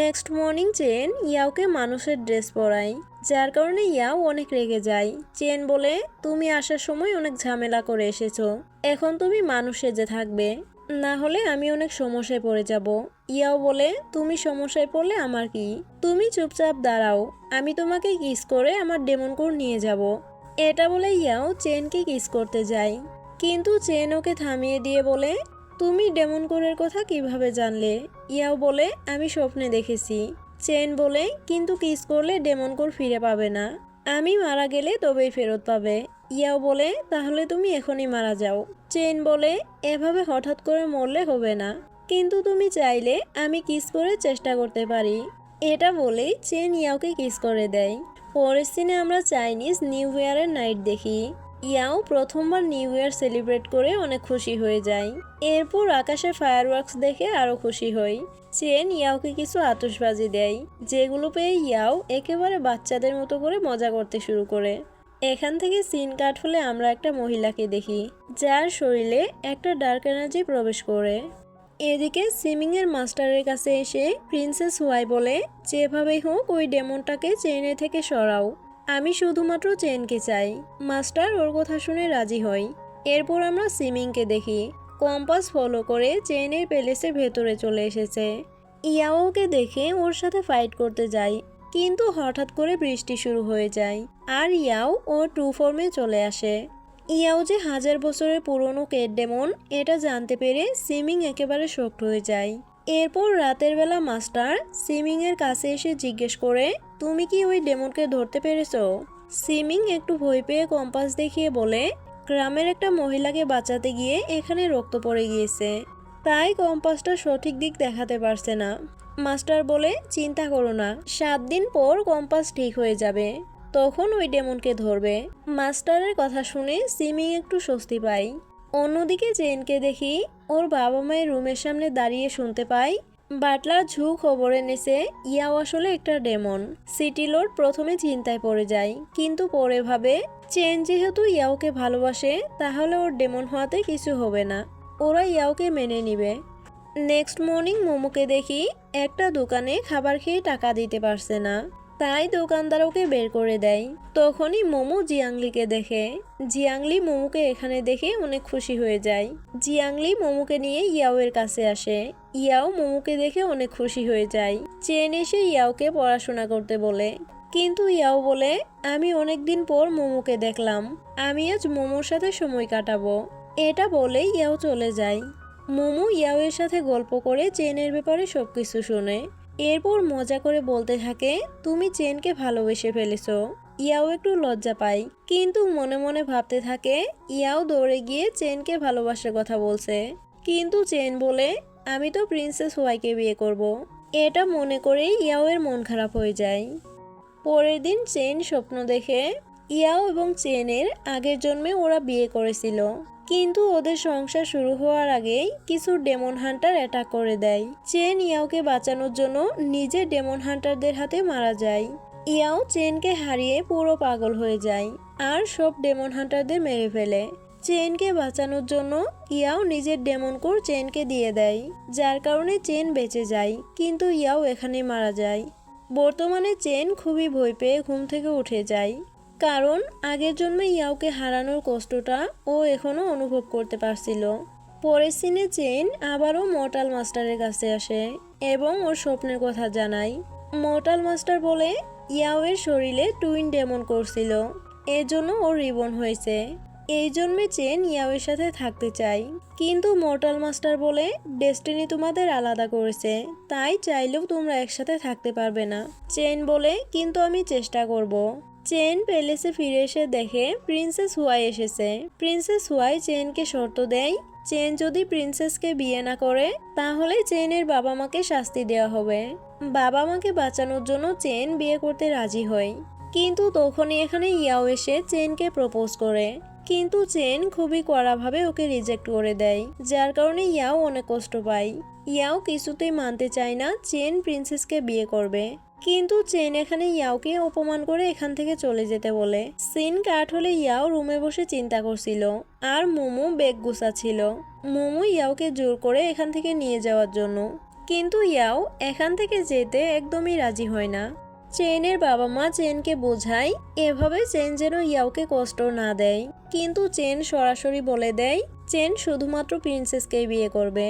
নেক্সট মর্নিং চেন ইয়াওকে মানুষের ড্রেস পরায়, যার কারণে ইয়াও অনেক রেগে যায়। চেন বলে, তুমি আসার সময় অনেক ঝামেলা করে এসেছো, এখন তুমি মানুষ সেজে থাকবে, না হলে আমি অনেক সমস্যায় পড়ে যাব। ইয়াও বলে, তুমি সমস্যায় পড়লে আমার কি, তুমি চুপচাপ দাঁড়াও, আমি তোমাকে কিস করে আমার ডেমন কোর নিয়ে যাব। এটা বলে ইয়াও চেনকে কিস করতে যায়, কিন্তু চেন ওকে থামিয়ে দিয়ে বলে, তুমি ডেমন কোরের কথা কিভাবে জানলে? ইয়াও বলে, আমি স্বপ্নে দেখেছি। চেন বলে, কিন্তু কিস করলে ডেমন কোর ফিরে পাবে না, আমি মারা গেলে তবেই ফেরত পাবে। ইয়াও বলে, তাহলে তুমি এখনই মারা যাও। চেন বলে, এভাবে হঠাৎ করে মরলে হবে না, কিন্তু তুমি চাইলে আমি কিস করে চেষ্টা করতে পারি। এটা বলেই চেন ইয়াওকে কিস করে দেয়। পরের সিনে আমরা চাইনিজ নিউ ইয়ারের নাইট দেখি। ইয়াও প্রথমবার নিউ ইয়ার সেলিব্রেট করে অনেক খুশি হয়ে যায়। এরপর আকাশে ফায়ারওয়ার্কস দেখে আরও খুশি হই। চেন ইয়াওকে কিছু আতশবাজি দেয়, যেগুলো পেয়ে ইয়াও একেবারে বাচ্চাদের মতো করে মজা করতে শুরু করে। এখান থেকে সিন কাট হলে আমরা একটা মহিলাকে দেখি, যার শরীরে একটা ডার্ক এনার্জি প্রবেশ করে। এদিকে সিমিংয়ের মাস্টারের কাছে এসে প্রিন্সেস হুয়াই বলে, যেভাবেই হোক ওই ডেমনটাকে চেনের থেকে সরাও, আমি শুধুমাত্র চেনকে চাই। মাস্টার ওর কথা শুনে রাজি হয়। এরপর আমরা সিমিংকে দেখি কম্পাস ফলো করে চেনের প্যালেসের ভেতরে চলে এসেছে। ইয়াওকে দেখে ওর সাথে ফাইট করতে যায়, কিন্তু হঠাৎ করে বৃষ্টি শুরু হয়ে যায় আর ইয়াও ওর ট্রু ফর্মে চলে আসে। ইয়াও যে 1000 বছরের পুরনো কেট ডেমন, এটা জানতে পেরে সিমিং একেবারে শক্ট হয়ে যায়। এরপর রাতের বেলা মাস্টার সিমিং এর কাছে এসে জিজ্ঞেস করে, তুমি কি ওই ডেমনকে ধরতে পেরেছো? সিমিং একটু ভয় পেয়ে কম্পাস দেখিয়ে বলে, গ্রামের একটা মহিলাকে বাঁচাতে গিয়ে এখানে রক্ত পড়ে গিয়েছে, তাই কম্পাসটা সঠিক দিক দেখাতে পারছে না। মাস্টার বলে, চিন্তা করো না, 7 দিন পর কম্পাস ঠিক হয়ে যাবে, তখন ওই ডেমনকে ধরবে। মাস্টারের কথা শুনে সিমিং একটু স্বস্তি পায়। অন্যদিকে চেনকে দেখি ওর বাবা মায়ের রুমের সামনে দাঁড়িয়ে শুনতে পাই বাটলার ঝু খবর এনেছে ইয়াও আসলে একটা ডেমন। সিটি লর্ড প্রথমে চিন্তায় পড়ে যায়, কিন্তু পরে ভাবে চেন যেহেতু ইয়াওকে ভালোবাসে, তাহলে ওর ডেমন হওয়াতে কিছু হবে না, ওরা ইয়াওকে মেনে নিবে। নেক্সট মর্নিং মোমোকে দেখি একটা দোকানে খাবার খেয়ে টাকা দিতে পারছে না, তাই দোকানদার ওকে বের করে দেয়। তখনই মোমো জিয়াংলিকে দেখে। জিয়াংলি মোমোকে এখানে দেখে অনেক খুশি হয়ে যায়। জিয়াংলি মোমোকে নিয়ে ইয়াওয়ের কাছে আসে। ইয়াও মোমোকে দেখে অনেক খুশি হয়ে যায়। চেন এসে ইয়াওকে পড়াশোনা করতে বলে, কিন্তু ইয়াও বলে আমি অনেকদিন পর মোমোকে দেখলাম, আমি আজ মোমোর সাথে সময় কাটাবো। এটা বলে ইয়াও চলে যায়। মোমো ইয়াওয়ের সাথে গল্প করে চেনের ব্যাপারে সবকিছু শোনে। এরপর মজা করে বলতে থাকে তুমি চেনকে ভালোবেসে ফেলেছো। ইয়াও একটু লজ্জা পায়, কিন্তু মনে মনে ভাবতে থাকে ইয়াও দৌড়ে গিয়ে চেনকে ভালোবাসার কথা বলছে, কিন্তু চেন বলে আমি তো প্রিন্সেস হুয়াইকে বিয়ে করব। এটা মনে করেই ইয়াওয়ের মন খারাপ হয়ে যায়। পরের দিন চেন স্বপ্ন দেখে ইয়াও এবং চেনের আগের জন্মে ওরা বিয়ে করেছিল, কিন্তু ওদের সংসার শুরু হওয়ার আগেই কিছু ডেমন হান্টার অ্যাটাক করে দেয়। চেন ইয়াওকে বাঁচানোর জন্য নিজে ডেমন হান্টারদের হাতে মারা যায়। ইয়াও চেনকে হারিয়ে পুরো পাগল হয়ে যায় আর সব ডেমন হান্টারদের মেরে ফেলে। চেনকে বাঁচানোর জন্য ইয়াও নিজের ডেমন কোর চেনকে দিয়ে দেয়, যার কারণে চেন বেঁচে যায়, কিন্তু ইয়াও এখানে মারা যায়। বর্তমানে চেন খুবই ভয় পেয়ে ঘুম থেকে উঠে যায়, কারণ আগের জন্মে ইয়াওকে হারানোর কষ্টটা ও এখনো অনুভব করতে পারছিল। পরের সিনে চেন আবারও মর্টাল মাস্টারের কাছে আসে এবং ওর স্বপ্নের কথা জানায়। মর্টাল মাস্টার বলে ইয়াওয়ের শরীরে টুইন ডেমন করছিল, এজন্য ওর রিবন হয়েছে। এই জন্মে চেন ইয়াওয়ের সাথে থাকতে চায়, কিন্তু মর্টাল মাস্টার বলে ডেস্টিনি তোমাদের আলাদা করেছে, তাই চাইলেও তোমরা একসাথে থাকতে পারবে না। চেন বলে কিন্তু আমি চেষ্টা করব। চেন প্যালেসে ফিরে এসে দেখে প্রিন্সেস হুয়াই এসেছে। প্রিন্সেস হুয়াই চেনকে শর্ত দেয় চেন যদি প্রিন্সেসকে বিয়ে না করে তাহলে চেনের বাবা মাকে শাস্তি দেওয়া হবে। বাবা মাকে বাঁচানোর জন্য চেন বিয়ে করতে রাজি হয়, কিন্তু তখনই এখানে ইয়াও এসে চেনকে প্রপোজ করে, কিন্তু চেন খুবই কড়াভাবে ওকে রিজেক্ট করে দেয়, যার কারণে ইয়াও অনেক কষ্ট পায়। ইয়াও কিছুতেই মানতে চায় না চেন প্রিন্সেসকে বিয়ে করবে, কিন্তু চেন এখানে ইয়াওকে অপমান করে এখান থেকে চলে যেতে বলে। সিন কাট হলে ইয়াও রুমে বসে চিন্তা করছিল আর মোমো ব্যাগ গুছাচ্ছিল। মোমো ইয়াওকে জোর করে এখান থেকে নিয়ে যাওয়ার জন্য, কিন্তু ইয়াও এখান থেকে যেতে একদমই রাজি হয় না। চেনের বাবা মা চেনকে বোঝায় এভাবে চেন যেন ইয়াওকে কষ্ট না দেয়, কিন্তু চেন সরাসরি বলে দেয় চেন শুধুমাত্র প্রিন্সেসকে বিয়ে করবে।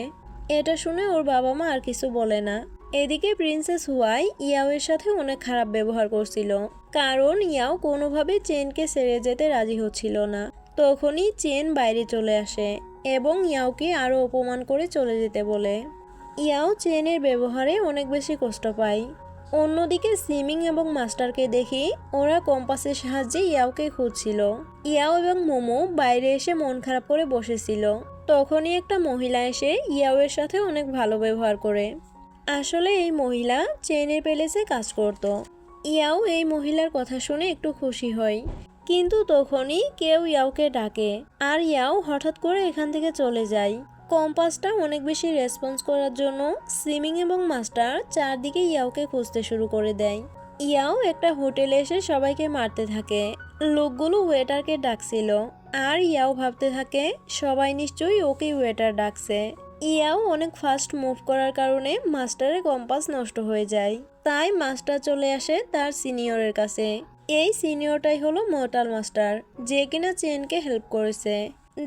এটা শুনে ওর বাবা মা আর কিছু বলে না। এদিকে প্রিন্সেস হুয়াই ইয়াওয়ের সাথে অনেক খারাপ ব্যবহার করছিল, কারণ ইয়াও কোনোভাবে চেনকে ছেড়ে যেতে রাজি হচ্ছিল না। তখনই চেন বাইরে চলে আসে এবং ইয়াওকে আরও অপমান করে চলে যেতে বলে। ইয়াও চেনের ব্যবহারে অনেক বেশি কষ্ট পায়। অন্যদিকে সিমিং এবং মাস্টারকে দেখি ওরা কম্পাসের সাহায্যে ইয়াওকে খুঁজছিল। ইয়াও এবং মোমো বাইরে এসে মন খারাপ করে বসেছিল। তখনই একটা মহিলা এসে ইয়াওয়ের সাথে অনেক ভালো ব্যবহার করে। আসলে এই মহিলা চেনের প্যালেসে কাজ করত। ইয়াও এই মহিলার কথা শুনে একটু খুশি হয়, কিন্তু তখনই কেউ ইয়াওকে ডাকে আর ইয়াও হঠাৎ করে এখান থেকে চলে যায়। কম্পাসটা অনেক বেশি রেসপন্স করার জন্য সিমিং এবং মাস্টার চারদিকে ইয়াওকে খুঁজতে শুরু করে দেয়। ইয়াও একটা হোটেলে এসে সবাইকে মারতে থাকে। লোকগুলো ওয়েটারকে ডাকছিল আর ইয়াও ভাবতে থাকে সবাই নিশ্চয়ই ওকে ওয়েটার ডাকছে। ইয়াও অনেক ফাস্ট মুভ করার কারণে মাস্টারের কম্পাস নষ্ট হয়ে যায়, তাই মাস্টার চলে আসে তার সিনিয়রের কাছে। এই সিনিয়রটাই হলো মর্টাল মাস্টার, যে কিনা চেনকে হেল্প করেছে।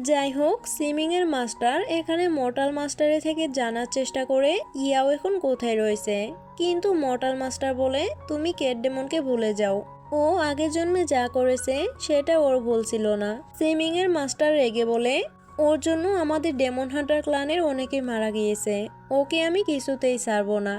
যাই হোক, সিমিংয়ের মাস্টার এখানে মর্টাল মাস্টারের থেকে জানার চেষ্টা করে ইয়াও এখন কোথায় রয়েছে, কিন্তু মর্টাল মাস্টার বলে তুমি ক্যাট ডেমনকে ভুলে যাও, ও আগের জন্মে যা করেছে সেটা ওর ভুল ছিল না। সিমিংয়ের মাস্টার রেগে বলে ওর জন্য আমাদের ডেমন হান্টার ক্লানের অনেকে মারা গিয়েছে, ওকে আমি কিছুতেই ছাড়বো না।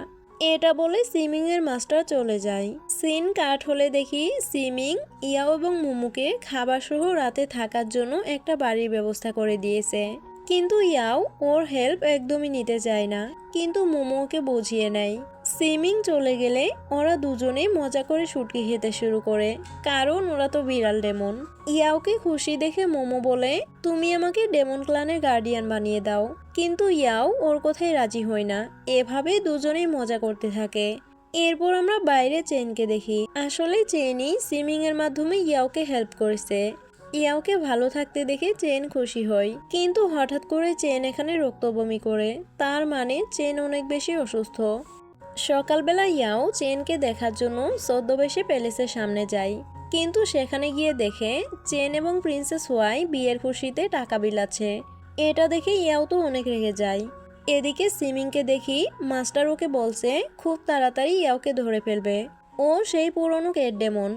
এটা বলে সিমিং এর মাস্টার চলে যায়। সিন কাট হলে দেখি সিমিং ইয়াও এবং মোমোকে খাবার সহ রাতে থাকার জন্য একটা বাড়ির ব্যবস্থা করে দিয়েছে, কিন্তু ইয়াও ওর হেল্প একদমই নিতে চায় না, কিন্তু মোমো ওকে বুঝিয়ে নেয়। সিমিং চলে গেলে ওরা দুজনেই মজা করে শুটকি খেতে শুরু করে, কারণ ওরা তো বিড়াল ডেমন। ইয়াওকে খুশি দেখে মোমো বলে তুমি আমাকে ডেমন ক্লানের গার্ডিয়ান বানিয়ে দাও, কিন্তু ইয়াও ওর কথাই রাজি হয় না। এভাবে দুজনেই মজা করতে থাকে। এরপর আমরা বাইরে চেনকে দেখি। আসলে চেনই সিমিং এর মাধ্যমে ইয়াওকে হেল্প করেছে। ইয়াওকে ভালো থাকতে দেখে চেন খুশি হয়, কিন্তু হঠাৎ করে চেন এখানে রক্ত বমি করে, তার মানে চেন অনেক বেশি অসুস্থ। সকালবেলা ইয়াও চেনকে দেখার জন্য ছদ্মবেশে প্যালেসের সামনে যায়, কিন্তু সেখানে গিয়ে দেখে চেন এবং প্রিন্সেস হুয়াই বিয়ের খুশিতে টাকা বিলাচ্ছে। এটা দেখে ইয়াও তো অনেক রেগে যায়। এদিকে সিমিংকে দেখি মাস্টার ওকে বলছে খুব তাড়াতাড়ি ইয়াওকে ধরে ফেলবে, ও সেই পুরনো কেট ডেমন।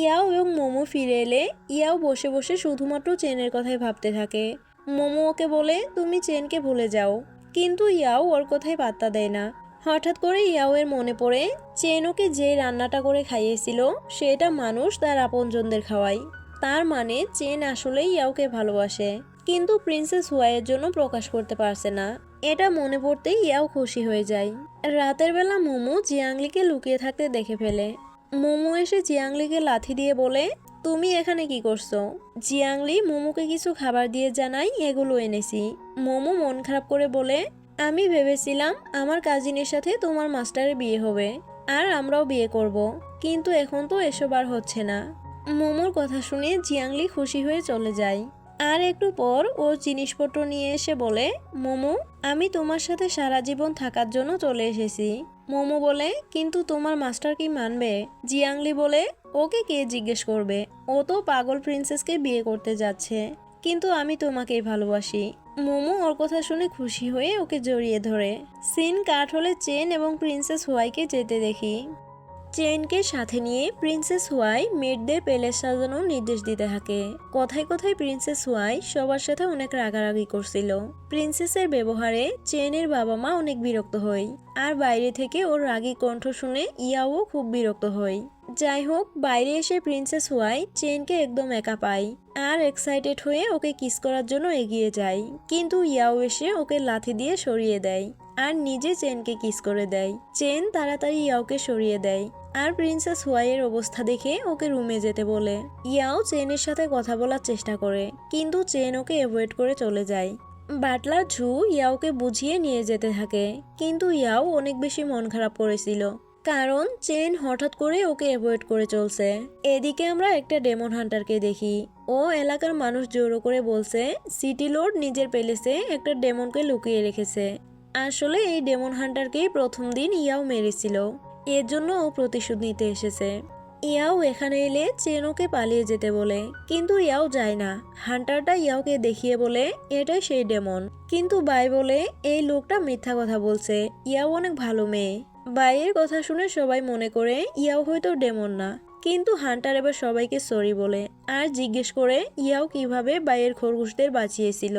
ইয়াও এবং মোমো ফিরে এলে ইয়াও বসে বসে শুধুমাত্র চেনের কথাই ভাবতে থাকে। মোমো ওকে বলে তুমি চেনকে ভুলে যাও, কিন্তু ইয়াও ওর কথাই পাত্তা দেয় না। হঠাৎ করে ইয়াও এর মনে পড়ে চেন ওকে যে রান্নাটা করে খাইয়েছিল সেটা মানুষ তার আপনজনদের খাওয়ায়, তার মানে চেন আসলেই ইয়াওকে ভালোবাসে, কিন্তু প্রিন্সেস হুয়াইয়ের জন্য প্রকাশ করতে পারছে না। এটা মনে পড়তেই ইয়াও খুশি হয়ে যায়। রাতের বেলা মোমো জিয়াংলিকে লুকিয়ে থাকতে দেখে ফেলে। মোমো এসে জিয়াংলিকে লাথি দিয়ে বলে তুমি এখানে কি করছো। জিয়াংলি মোমোকে কিছু খাবার দিয়ে জানাই এগুলো এনেছি। মোমো মন খারাপ করে বলে আমি ভেবেছিলাম আমার কাজিনের সাথে তোমার মাস্টারের বিয়ে হবে আর আমরাও বিয়ে করব, কিন্তু এখন তো এসব আর হচ্ছে না। মোমোর কথা শুনে জিয়াংলি খুশি হয়ে চলে যায়। আর একটু পর ওর জিনিসপত্র নিয়ে এসে বলে মোমো আমি তোমার সাথে সারা জীবন থাকার জন্য চলে এসেছি। মোমো বলে কিন্তু তোমার মাস্টার কি মানবে। জিয়াংলি বলে ওকে কে জিজ্ঞেস করবে, ও তো পাগল প্রিন্সেসকে বিয়ে করতে যাচ্ছে, কিন্তু আমি তোমাকেই ভালোবাসি। মোমো ওর কথা শুনে খুশি হয়ে ওকে জড়িয়ে ধরে। সিন কাট হলে চেন এবং প্রিন্সেস হুয়াইকে যেতে দেখি। চেনকে সাথে নিয়ে প্রিন্সেস হুয়াই মেয়েদের প্যালেস সাজানোর নির্দেশ দিতে থাকে। কথায় কথায় প্রিন্সেস হুয়াই সবার সাথে অনেক রাগারাগি করছিল। প্রিন্সেসের ব্যবহারে চেনের বাবা মা অনেক বিরক্ত হয়, আর বাইরে থেকে ওর রাগী কণ্ঠ শুনে ইয়াও খুব বিরক্ত হয়। যাই হোক, বাইরে এসে প্রিন্সেস হুয়াই চেনকে একদম একা পায় আর এক্সাইটেড হয়ে ওকে কিস করার জন্য এগিয়ে যায়, কিন্তু ইয়াও এসে ওকে লাথি দিয়ে সরিয়ে দেয় আর নিজে চেনকে কিস করে দেয়। চেন তাড়াতাড়ি ইয়াওকে সরিয়ে দেয় আর প্রিন্সেস হুয়াইয়ের অবস্থা দেখে ওকে রুমে যেতে বলে। ইয়াও চেনের সাথে কথা বলার চেষ্টা করে, কিন্তু চেন ওকে অ্যাভয়েড করে চলে যায়। বাটলার ঝু ইয়াওকে বুঝিয়ে নিয়ে যেতে থাকে, কিন্তু ইয়াও অনেক বেশি মন খারাপ করেছিল, কারণ চেন হঠাৎ করে ওকে অ্যাভয়েড করে চলছে। এদিকে আমরা একটা ডেমন হান্টারকে দেখি। ও এলাকার মানুষ জড়ো করে বলছে সিটি লর্ড নিজের প্যালেসে একটা ডেমনকে লুকিয়ে রেখেছে। আসলে এই ডেমন হান্টারকেই প্রথম দিন ইয়াও মেরেছিল, এর জন্য ও প্রতিশোধ নিতে এসেছে। ইয়াও এখানে এলে চেন ওকে পালিয়ে যেতে বলে, কিন্তু ইয়াও যায় না। হান্টারটা ইয়াওকে দেখিয়ে বলে এটাই সেই ডেমন, কিন্তু বাই বলে এই লোকটা মিথ্যা কথা বলছে, ইয়াও অনেক ভালো মেয়ে। বাইয়ের কথা শুনে সবাই মনে করে ইয়াও হয়তো ডেমন না, কিন্তু হান্টার এবার সবাইকে সরি বলে আর জিজ্ঞেস করে ইয়াও কিভাবে বাইয়ের খরগোশদের বাঁচিয়েছিল।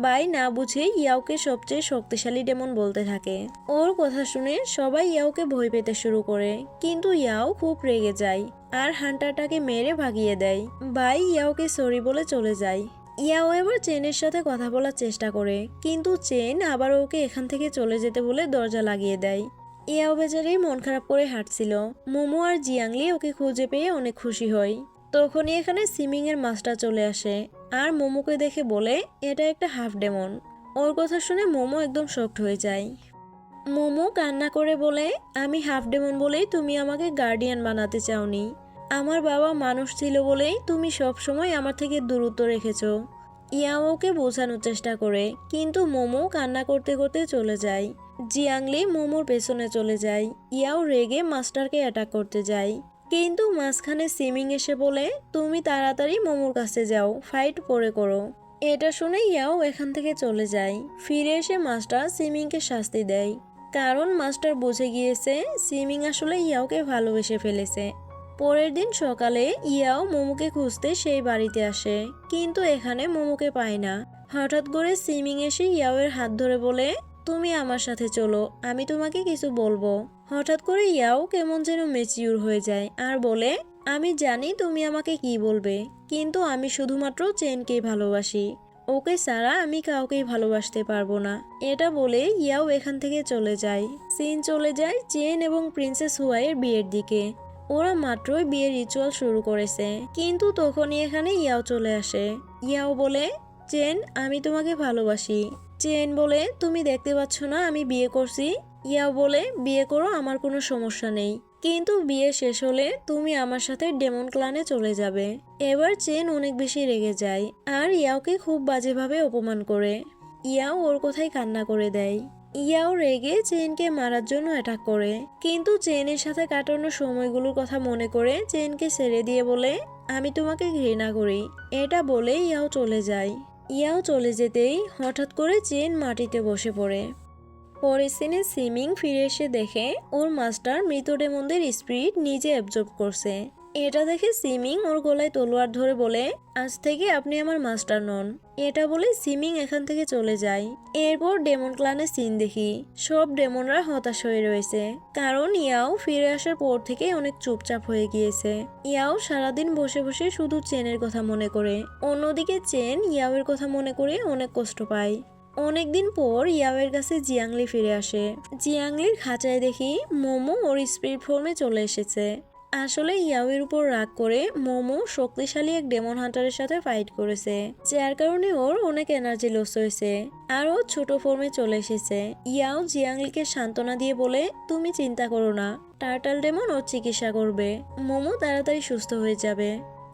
বাই না বুঝে ইয়াওকে সবচেয়ে শক্তিশালী ডেমন বলতে থাকে। ওর কথা শুনে সবাই ইয়াওকে ভয় পেতে শুরু করে, কিন্তু ইয়াও খুব রেগে যায় আর হান্টারটাকে মেরে ভাগিয়ে দেয়। বাই ইয়াওকে সরি বলে চলে যায়। ইয়াও এবার চেনের সাথে কথা বলার চেষ্টা করে, কিন্তু চেন আবার ওকে এখান থেকে চলে যেতে বলে দরজা লাগিয়ে দেয়। ইয়াও বেচারি মন খারাপ করে হাঁটছিল। মোমো আর জিয়াংলি ওকে খুঁজে পেয়ে অনেক খুশি হয়। তখনই এখানে সিমিং এর মাস্টার চলে আসে আর মোমোকে দেখে বলে এটা একটা হাফ ডেমন। ওর কথা শুনে মোমো একদম শকড হয়ে যায়। মোমো কান্না করে বলে আমি হাফ ডেমন বলেই তুমি আমাকে গার্ডিয়ান বানাতে চাওনি, আমার বাবা মানুষ ছিল বলেই তুমি সব সময় আমার থেকে দূরত্ব রেখেছো। ইয়াও ওকে বোঝানোর চেষ্টা করে, কিন্তু মোমো কান্না করতে করতে চলে যায়। জিয়াংলি মোমোর পেছনে চলে যায়। ইয়াও রেগে মাস্টারকে অ্যাটাক করতে যায়, কিন্তু মাঝখানে সিমিং এসে বলে তুমি তাড়াতাড়ি মোমোর কাছে যাও, ফাইট পরে করো। এটা শুনে ইয়াও এখান থেকে চলে যায়। ফিরে এসে মাস্টার সিমিংকে শাস্তি দেয়, কারণ মাস্টার বুঝে গিয়েছে সিমিং আসলে ইয়াওকে ভালোবেসে ফেলেছে। পরের দিন সকালে ইয়াও মোমোকে খুঁজতে সেই বাড়িতে আসে, কিন্তু এখানে মোমোকে পায় না। হঠাৎ করে সিমিং এসে ইয়াওয়ের হাত ধরে বলে তুমি আমার সাথে চলো, আমি তোমাকে কিছু বলবো। হঠাৎ করে ইয়াও কেমন যেন ম্যাচিউর হয়ে যায় আর বলে আমি জানি তুমি আমাকে কি বলবে, কিন্তু আমি শুধুমাত্র চেনকেই ভালোবাসি, ওকে ছাড়া আমি কাউকেই ভালোবাসতে পারবো না। এটা বলে ইয়াও এখান থেকে চলে যায়। সিন চলে যায় চেন এবং প্রিন্সেস হুয়াইয়ের বিয়ের দিকে। ওরা মাত্রই বিয়ের রিচুয়াল শুরু করেছে, কিন্তু তখনই এখানে ইয়াও চলে আসে। ইয়াও বলে চেন আমি তোমাকে ভালোবাসি। চেন বলে তুমি দেখতে পাচ্ছ না আমি বিয়ে করছি। ইয়াও বলে বিয়ে করো, আমার কোনো সমস্যা নেই, কিন্তু বিয়ে শেষ হলে তুমি আমার সাথে ডেমন ক্লানে চলে যাবে। এবার চেন অনেক বেশি রেগে যায় আর ইয়াওকে খুব বাজেভাবে অপমান করে। ইয়াও ওর কথাই কান্না করে দেয়। ইয়াও রেগে চেনকে মারার জন্য অ্যাটাক করে, কিন্তু চেনের সাথে কাটানো সময়গুলোর কথা মনে করে চেনকে ছেড়ে দিয়ে বলে, আমি তোমাকে ঘৃণা করি। এটা বলে ইয়াও চলে যায়। ইয়াও চলে যেতেই হঠাৎ করে চেন মাটিতে বসে পড়ে। পরের সিনে সিমিং ফিরে এসে দেখে ওর মাস্টার মৃত ডেমনদের স্পিরিট নিজে অ্যাবজর্ব করছে। এটা দেখে সিমিং ওর গলায় তলোয়ার ধরে বলে, আজ থেকে আপনি আমার মাস্টার নন। এটা বলে সিমিং এখান থেকে চলে যায়। এরপর ডেমন ক্লানের সিন দেখি। সব ডেমনরা হতাশ হয়ে রয়েছে, কারণ ইয়াও ফিরে আসার পর থেকে অনেক চুপচাপ হয়ে গিয়েছে। ইয়াও সারাদিন বসে বসে শুধু চেনের কথা মনে করে। অন্যদিকে চেন ইয়াওয়ের কথা মনে করে অনেক কষ্ট পায়। অনেকদিন পর ইয়াওয়ের কাছে জিয়াংলি ফিরে আসে। জিয়াংলির খাঁচায় দেখি মোমো ওর স্পিরিট ফর্মে চলে এসেছে। আসলে ইয়াওয়ের উপর রাগ করে মোমো শক্তিশালী এক ডেমন হান্টারের সাথে ফাইট করেছে, যার কারণে ওর অনেক এনার্জি লস হয়েছে আর ও ছোট ফর্মে চলে এসেছে। ইয়াও জিয়াংলিকে সান্ত্বনা দিয়ে বলে, তুমি চিন্তা করো না, টার্টল ডেমন ওর চিকিৎসা করবে, মোমো তাড়াতাড়ি সুস্থ হয়ে যাবে।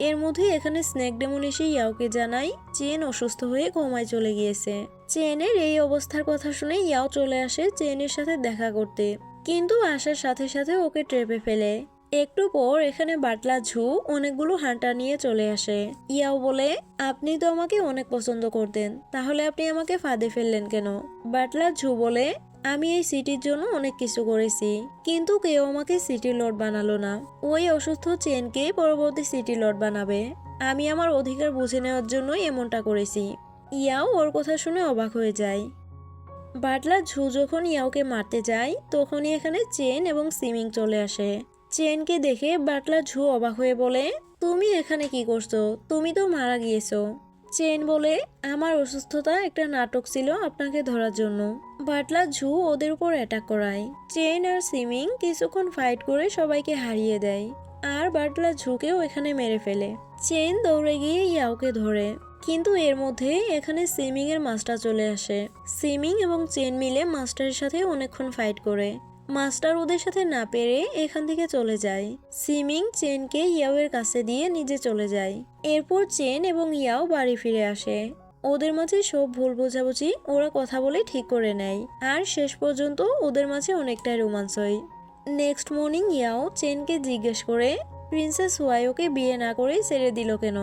এর মধ্যে এখানে স্নেক ডেমন এসে ইয়াওকে জানায় চেন অসুস্থ হয়ে কোমায় চলে গিয়েছে। চেনের এই অবস্থার কথা শুনে ইয়াও চলে আসে চেনের সাথে দেখা করতে, কিন্তু আসার সাথে সাথে ওকে ট্রেপে ফেলে। একটু পর এখানে বাটলা ঝু অনেকগুলো হান্টার নিয়ে চলে আসে। ইয়াও বলে, আপনি তো আমাকে অনেক পছন্দ করতেন, তাহলে আপনি আমাকে ফাঁদে ফেললেন কেন? বাটলা ঝু বলে, আমি এই সিটির জন্য অনেক কিছু করেছি, কিন্তু কেউ আমাকে সিটি লর্ড বানালো না। ওই অসুস্থ চেনকে পরবর্তী সিটি লর্ড বানাবে। আমি আমার অধিকার বুঝে নেওয়ার জন্যই এমনটা করেছি। ইয়াও ওর কথা শুনে অবাক হয়ে যায়। বাটলা ঝু যখন ইয়াওকে মারতে যায় তখনই এখানে চেন এবং সিমিং চলে আসে। চেনকে দেখে বাটলা ঝু অবাক হয়ে বলে, তুমি এখানে কি করছো? তুমি তো মারা গিয়েছো। চেন বলে, আমার অসুস্থতা একটা নাটক ছিল আপনাকে ধরার জন্য। বাটলা ঝু ওদের উপর অ্যাটাক করায়। চেন আর সিমিং কিছুক্ষণ ফাইট করে সবাইকে হারিয়ে দেয় আর বাটলা ঝুকেও এখানে মেরে ফেলে। চেন দৌড়ে গিয়ে ইয়াওকে ধরে, কিন্তু এর মধ্যে এখানে সিমিং এর মাস্টার চলে আসে। সিমিং এবং চেন মিলে মাস্টারের সাথে অনেকক্ষণ ফাইট করে। মাস্টার ওদের সাথে না পেরে এখান থেকে চলে যায়। সিমিং চেনকে ইয়াওয়ের কাছে দিয়ে নিজে চলে যায়। এরপর চেন এবং ইয়াও বাড়ি ফিরে আসে। ওদের মাঝে সব ভুল বোঝাবুঝি ওরা কথা বলে ঠিক করে নেয় আর শেষ পর্যন্ত ওদের মাঝে অনেকটাই রোমান্স হয়। নেক্সট মর্নিং ইয়াও চেনকে জিজ্ঞেস করে, প্রিন্সেস হুয়াই ওকে বিয়ে না করে ছেড়ে দিল কেন?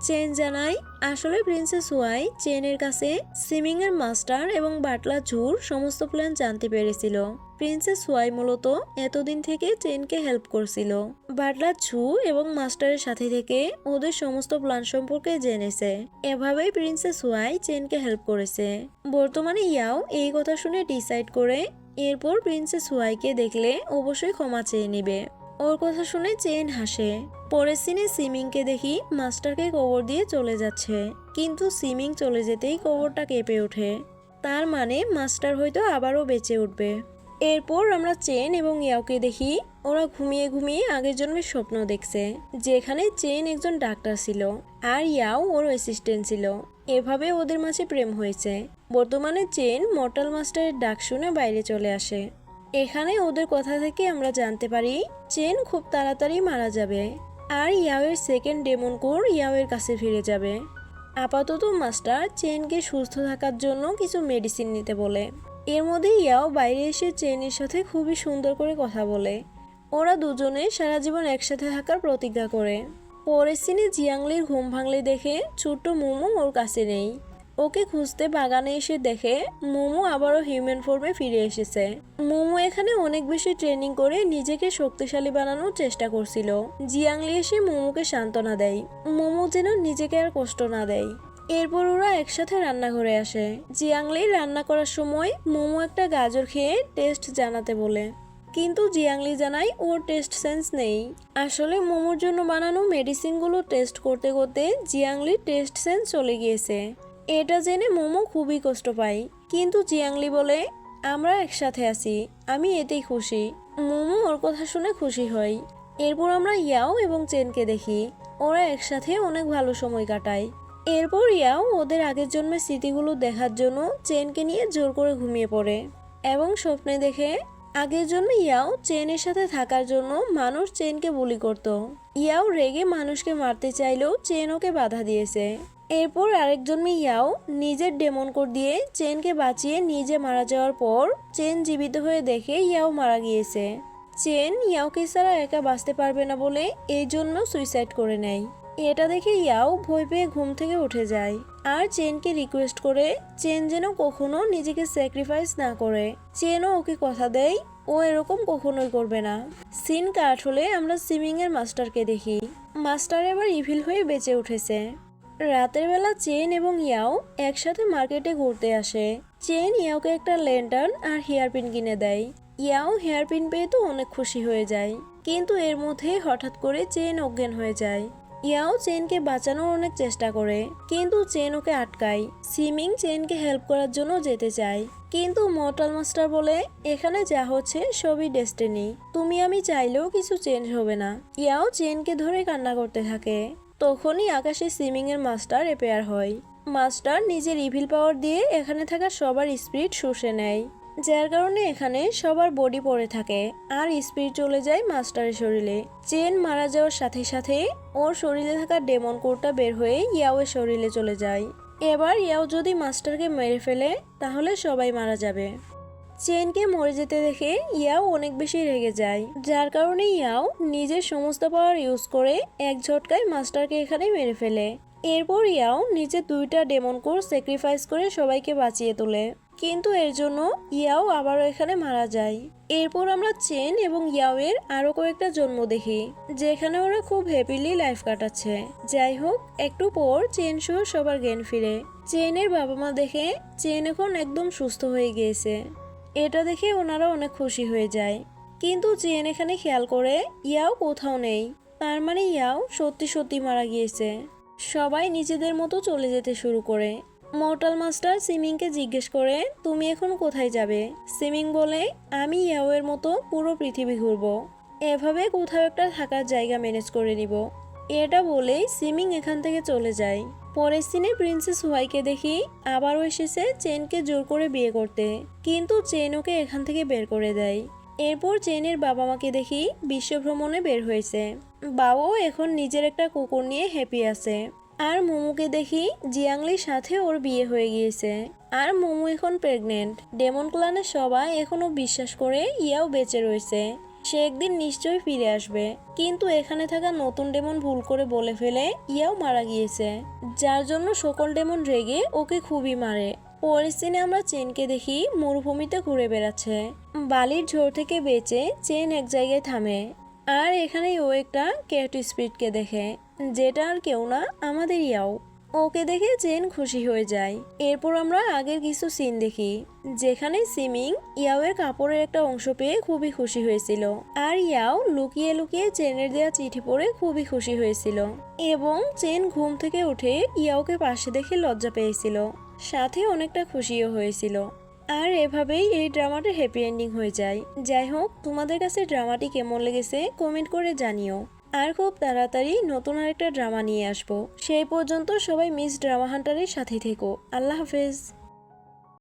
চেন জানায়, আসলে প্রিন্সেস হুয়াই চেনের কাছে সিমিং এর মাস্টার এবং বাটলা ঝুর সমস্ত প্ল্যান জানতে পেরেছিল। প্রিন্সেস হুয়াই মূলত এতদিন থেকে চেনকে হেল্প করছিল। বাটলা ঝু এবং মাস্টারের সাথে থেকে ওদের সমস্ত প্ল্যান সম্পর্কে জেনেছে। এভাবেই প্রিন্সেস হুয়াই চেনকে হেল্প করেছে। বর্তমানে ইয়াও এই কথা শুনে ডিসাইড করে এরপর প্রিন্সেস হুয়াইকে দেখলে অবশ্যই ক্ষমা চেয়ে নেবে। ওর কথা শুনে চেন হাসে। পরের সিনে সিমিংকে দেখি মাস্টারকে কবর দিয়ে চলে যাচ্ছে, কিন্তু সিমিং চলে যেতেই কবরটা কেঁপে ওঠে। তার মানে মাস্টার হয়তো আবারও বেঁচে উঠবে। এরপর আমরা চেন এবং ইয়াওকে দেখি ওরা ঘুমিয়ে ঘুমিয়ে আগের জন্মের স্বপ্ন দেখছে, যেখানে চেন একজন ডাক্তার ছিল আর ইয়াও ওর অ্যাসিস্ট্যান্ট ছিল। এভাবে ওদের মাঝে প্রেম হয়েছে। বর্তমানে চেন মর্টাল মাস্টারের ডাক শুনে বাইরে চলে আসে। এখানে ওদের কথা থেকে আমরা জানতে পারি চেন খুব তাড়াতাড়ি মারা যাবে আর ইয়াওয়ের সেকেন্ড ডেমন কোর ইয়াওয়ের কাছে ফিরে যাবে। আপাতত মাস্টার চেনকে সুস্থ থাকার জন্য কিছু মেডিসিন নিতে বলে। এর মধ্যে ইয়াও বাইরে এসে চেনের সাথে খুবই সুন্দর করে কথা বলে। ওরা দুজনে সারা জীবন একসাথে থাকার প্রতিজ্ঞা করে। পরের সিনে জিয়াংলির ঘুম ভাঙলে দেখে ছোট্ট মোমো ওর কাছে নেই। ওকে খুঁজতে বাগানে এসে দেখে মোমো আবারও হিউম্যান ফর্মে ফিরে এসেছে। মোমো এখানে অনেক বেশি ট্রেনিং করে নিজেকে শক্তিশালী বানানোর চেষ্টা করছিল। জিয়াংলি এসে মোমোকে সান্ত্বনা দেয়, মোমো যেন নিজেকে আর কষ্ট না দেয়। এরপর ওরা একসাথে রান্নাঘরে আসে। জিয়াংলি রান্না করার সময় মোমো একটা গাজর খেয়ে টেস্ট জানাতে বলে, কিন্তু জিয়াংলি জানায় ওর টেস্ট সেন্স নেই। আসলে মোমোর জন্য বানানো মেডিসিনগুলো টেস্ট করতে করতে জিয়াংলির টেস্ট সেন্স চলে গিয়েছে। এটা জেনে মোমো খুবই কষ্ট পায়, কিন্তু জিয়াংলি বলে, আমরা একসাথে আছি, আমি এতেই খুশি। মোমো ওর কথা শুনে খুশি হয়। এরপর আমরা ইয়াও এবং চেনকে দেখি ওরা একসাথে অনেক ভালো সময় কাটায়। এরপর ইয়াও ওদের আগের জন্মের স্মৃতিগুলো দেখার জন্য চেনকে নিয়ে জোর করে ঘুমিয়ে পড়ে এবং স্বপ্নে দেখে আগের জন্মে ইয়াও চেনের সাথে থাকার জন্য মানুষ চেনকে বুলি করত। ইয়াও রেগে মানুষকে মারতে চাইলেও চেন ওকে বাধা দিয়েছে। এরপর আরেক জন্মে ইয়াও নিজের ডেমন কোড দিয়ে চেনকে বাঁচিয়ে নিজে মারা যাওয়ার পর চেন জীবিত হয়ে দেখে ইয়াও মারা গিয়েছে। চেন ইয়াওকে ছাড়া একা বাঁচতে পারবে না বলে এই জন্য সুইসাইড করে নেয়। এটা দেখে ইয়াও ভয় পেয়ে ঘুম থেকে উঠে যায় আর চেনকে রিকোয়েস্ট করে চেন যেন কখনো নিজেকে স্যাক্রিফাইস না করে। চেনও ওকে কথা দেয় ও এরকম কখনোই করবে না। সিন কাট হলে আমরা সুইমিং এর মাস্টারকে দেখি। মাস্টার এবার ইভিল হয়ে বেঁচে উঠেছে। রাতের বেলা চেন এবং ইয়াও একসাথে মার্কেটে ঘুরতে আসে। চেন ইয়াওকে একটা ল্যান্টার্ন আর হেয়ারপিন কিনে দেয়। ইয়াও হেয়ারপিন পেয়ে তো অনেক খুশি হয়ে যায়, কিন্তু এর মধ্যে হঠাৎ করে চেন অজ্ঞান হয়ে যায়। ইয়াও চেনকে বাঁচানোর অনেক চেষ্টা করে, কিন্তু চেন ওকে আটকায়। সিমিং চেনকে হেল্প করার জন্য যেতে চায়, কিন্তু মর্টাল মাস্টার বলে এখানে যা হচ্ছে সবই ডেস্টিনি, তুমি আমি চাইলেও কিছু চেঞ্জ হবে না। ইয়াও চেনকে ধরে কান্না করতে থাকে। তখনই আকাশে সিমিং এর মাস্টার অ্যাপিয়ার হয়। মাস্টার নিজের ইভিল পাওয়ার দিয়ে এখানে থাকা সবার স্পিরিট শুষে নেয়, যার কারণে এখানে সবার বডি পড়ে থাকে আর স্পিরিট চলে যায় মাস্টারের শরীরে। চেন মারা যাওয়ার সাথে সাথে ওর শরীরে থাকা ডেমন কোডটা বের হয়ে ইয়াওয়ের শরীরে চলে যায়। এবার ইয়াও যদি মাস্টারকে মেরে ফেলে তাহলে সবাই মারা যাবে। চেনকে মরে যেতে দেখে ইয়াও অনেক বেশি রেগে যায়, যার কারণে ইয়াও নিজের সমস্ত পাওয়ার ইউজ করে এক ঝটকায় মাস্টারকে এখানে মেরে ফেলে। এরপর ইয়াও নিজের 2টা ডেমন কোর স্যাক্রিফাইস করে সবাইকে বাঁচিয়ে তোলে, কিন্তু এর জন্য ইয়াও আবারও এখানে মারা যায়। এরপর আমরা চেন এবং ইয়াওয়ের আরো কয়েকটা জন্ম দেখি, যেখানে ওরা খুব হ্যাপিলি লাইফ কাটাচ্ছে। যাই হোক, একটু পর চেন সহ সবার জ্ঞান ফিরে। চেনের বাবা মা দেখে চেন এখন একদম সুস্থ হয়ে গিয়েছে। এটা দেখে ওনারা অনেক খুশি হয়ে যায়, কিন্তু চেন এখানে খেয়াল করে ইয়াও কোথাও নেই। তার মানে ইয়াও সত্যি সত্যি মারা গিয়েছে। সবাই নিজেদের মতো চলে যেতে শুরু করে। মর্টাল মাস্টার সিমিংকে জিজ্ঞেস করে, তুমি এখন কোথায় যাবে? সিমিং বলে, আমি ইয়াওয়ের মতো পুরো পৃথিবী ঘুরবো, এভাবে কোথাও একটা থাকার জায়গা ম্যানেজ করে নিব। এটা বলেই সিমিং এখান থেকে চলে যায়। পরের সিনে প্রিন্সেস হুয়াইকে দেখি আবারও এসেছে চেনকে জোর করে বিয়ে করতে, কিন্তু চেন ওকে এখান থেকে বের করে দেয়। এরপর চেনের বাবা মাকে দেখি বিশ্ব ভ্রমণে বের হয়েছে। বাবাও এখন নিজের একটা কুকুর নিয়ে হ্যাপি আছে। আর মোমোকে দেখি জিয়াংলির সাথে ওর বিয়ে হয়ে গিয়েছে, আর মোমো এখন প্রেগনেন্ট। ডেমন ক্লানের সবাই এখনো বিশ্বাস করে ইয়াও বেঁচে রয়েছে, সে একদিন নিশ্চয়ই ফিরে আসবে। কিন্তু এখানে থাকা নতুন ডেমন ভুল করে বলে ফেলে ইয়াও মারা গিয়েছে, যার জন্য সকল ডেমন রেগে ওকে খুবই মারে। পরের সিনে আমরা চেনকে দেখি মরুভূমিতে ঘুরে বেড়াচ্ছে। বালির ঝড় থেকে বেঁচে চেন এক জায়গায় থামে, আর এখানেই ও একটা ক্যাট স্পিরিটকে দেখে, যেটা আর কেউ না, আমাদের ইয়াও। ওকে দেখে চেন খুশি হয়ে যায়। এরপর আমরা আগের কিছু সিন দেখি, যেখানে সিমিং ইয়াওয়ের কাপড়ের একটা অংশ পেয়ে খুবই খুশি হয়েছিল, আর ইয়াও লুকিয়ে লুকিয়ে চেনের দেওয়া চিঠি পড়ে খুবই খুশি হয়েছিল। এবং চেন ঘুম থেকে উঠে ইয়াওকে পাশে দেখে লজ্জা পেয়েছিল, সাথে অনেকটা খুশিও হয়েছিল। আর এভাবেই এই ড্রামাটা হ্যাপি এন্ডিং হয়ে যায়। যাই হোক, তোমাদের কাছে ড্রামাটি কেমন লেগেছে কমেন্ট করে জানিও। আর খুব তাড়াতাড়ি নতুন আরেকটা ড্রামা নিয়ে আসবো। সেই পর্যন্ত সবাই মিস ড্রামা হান্টারের সাথে থেকো। আল্লাহ হাফেজ।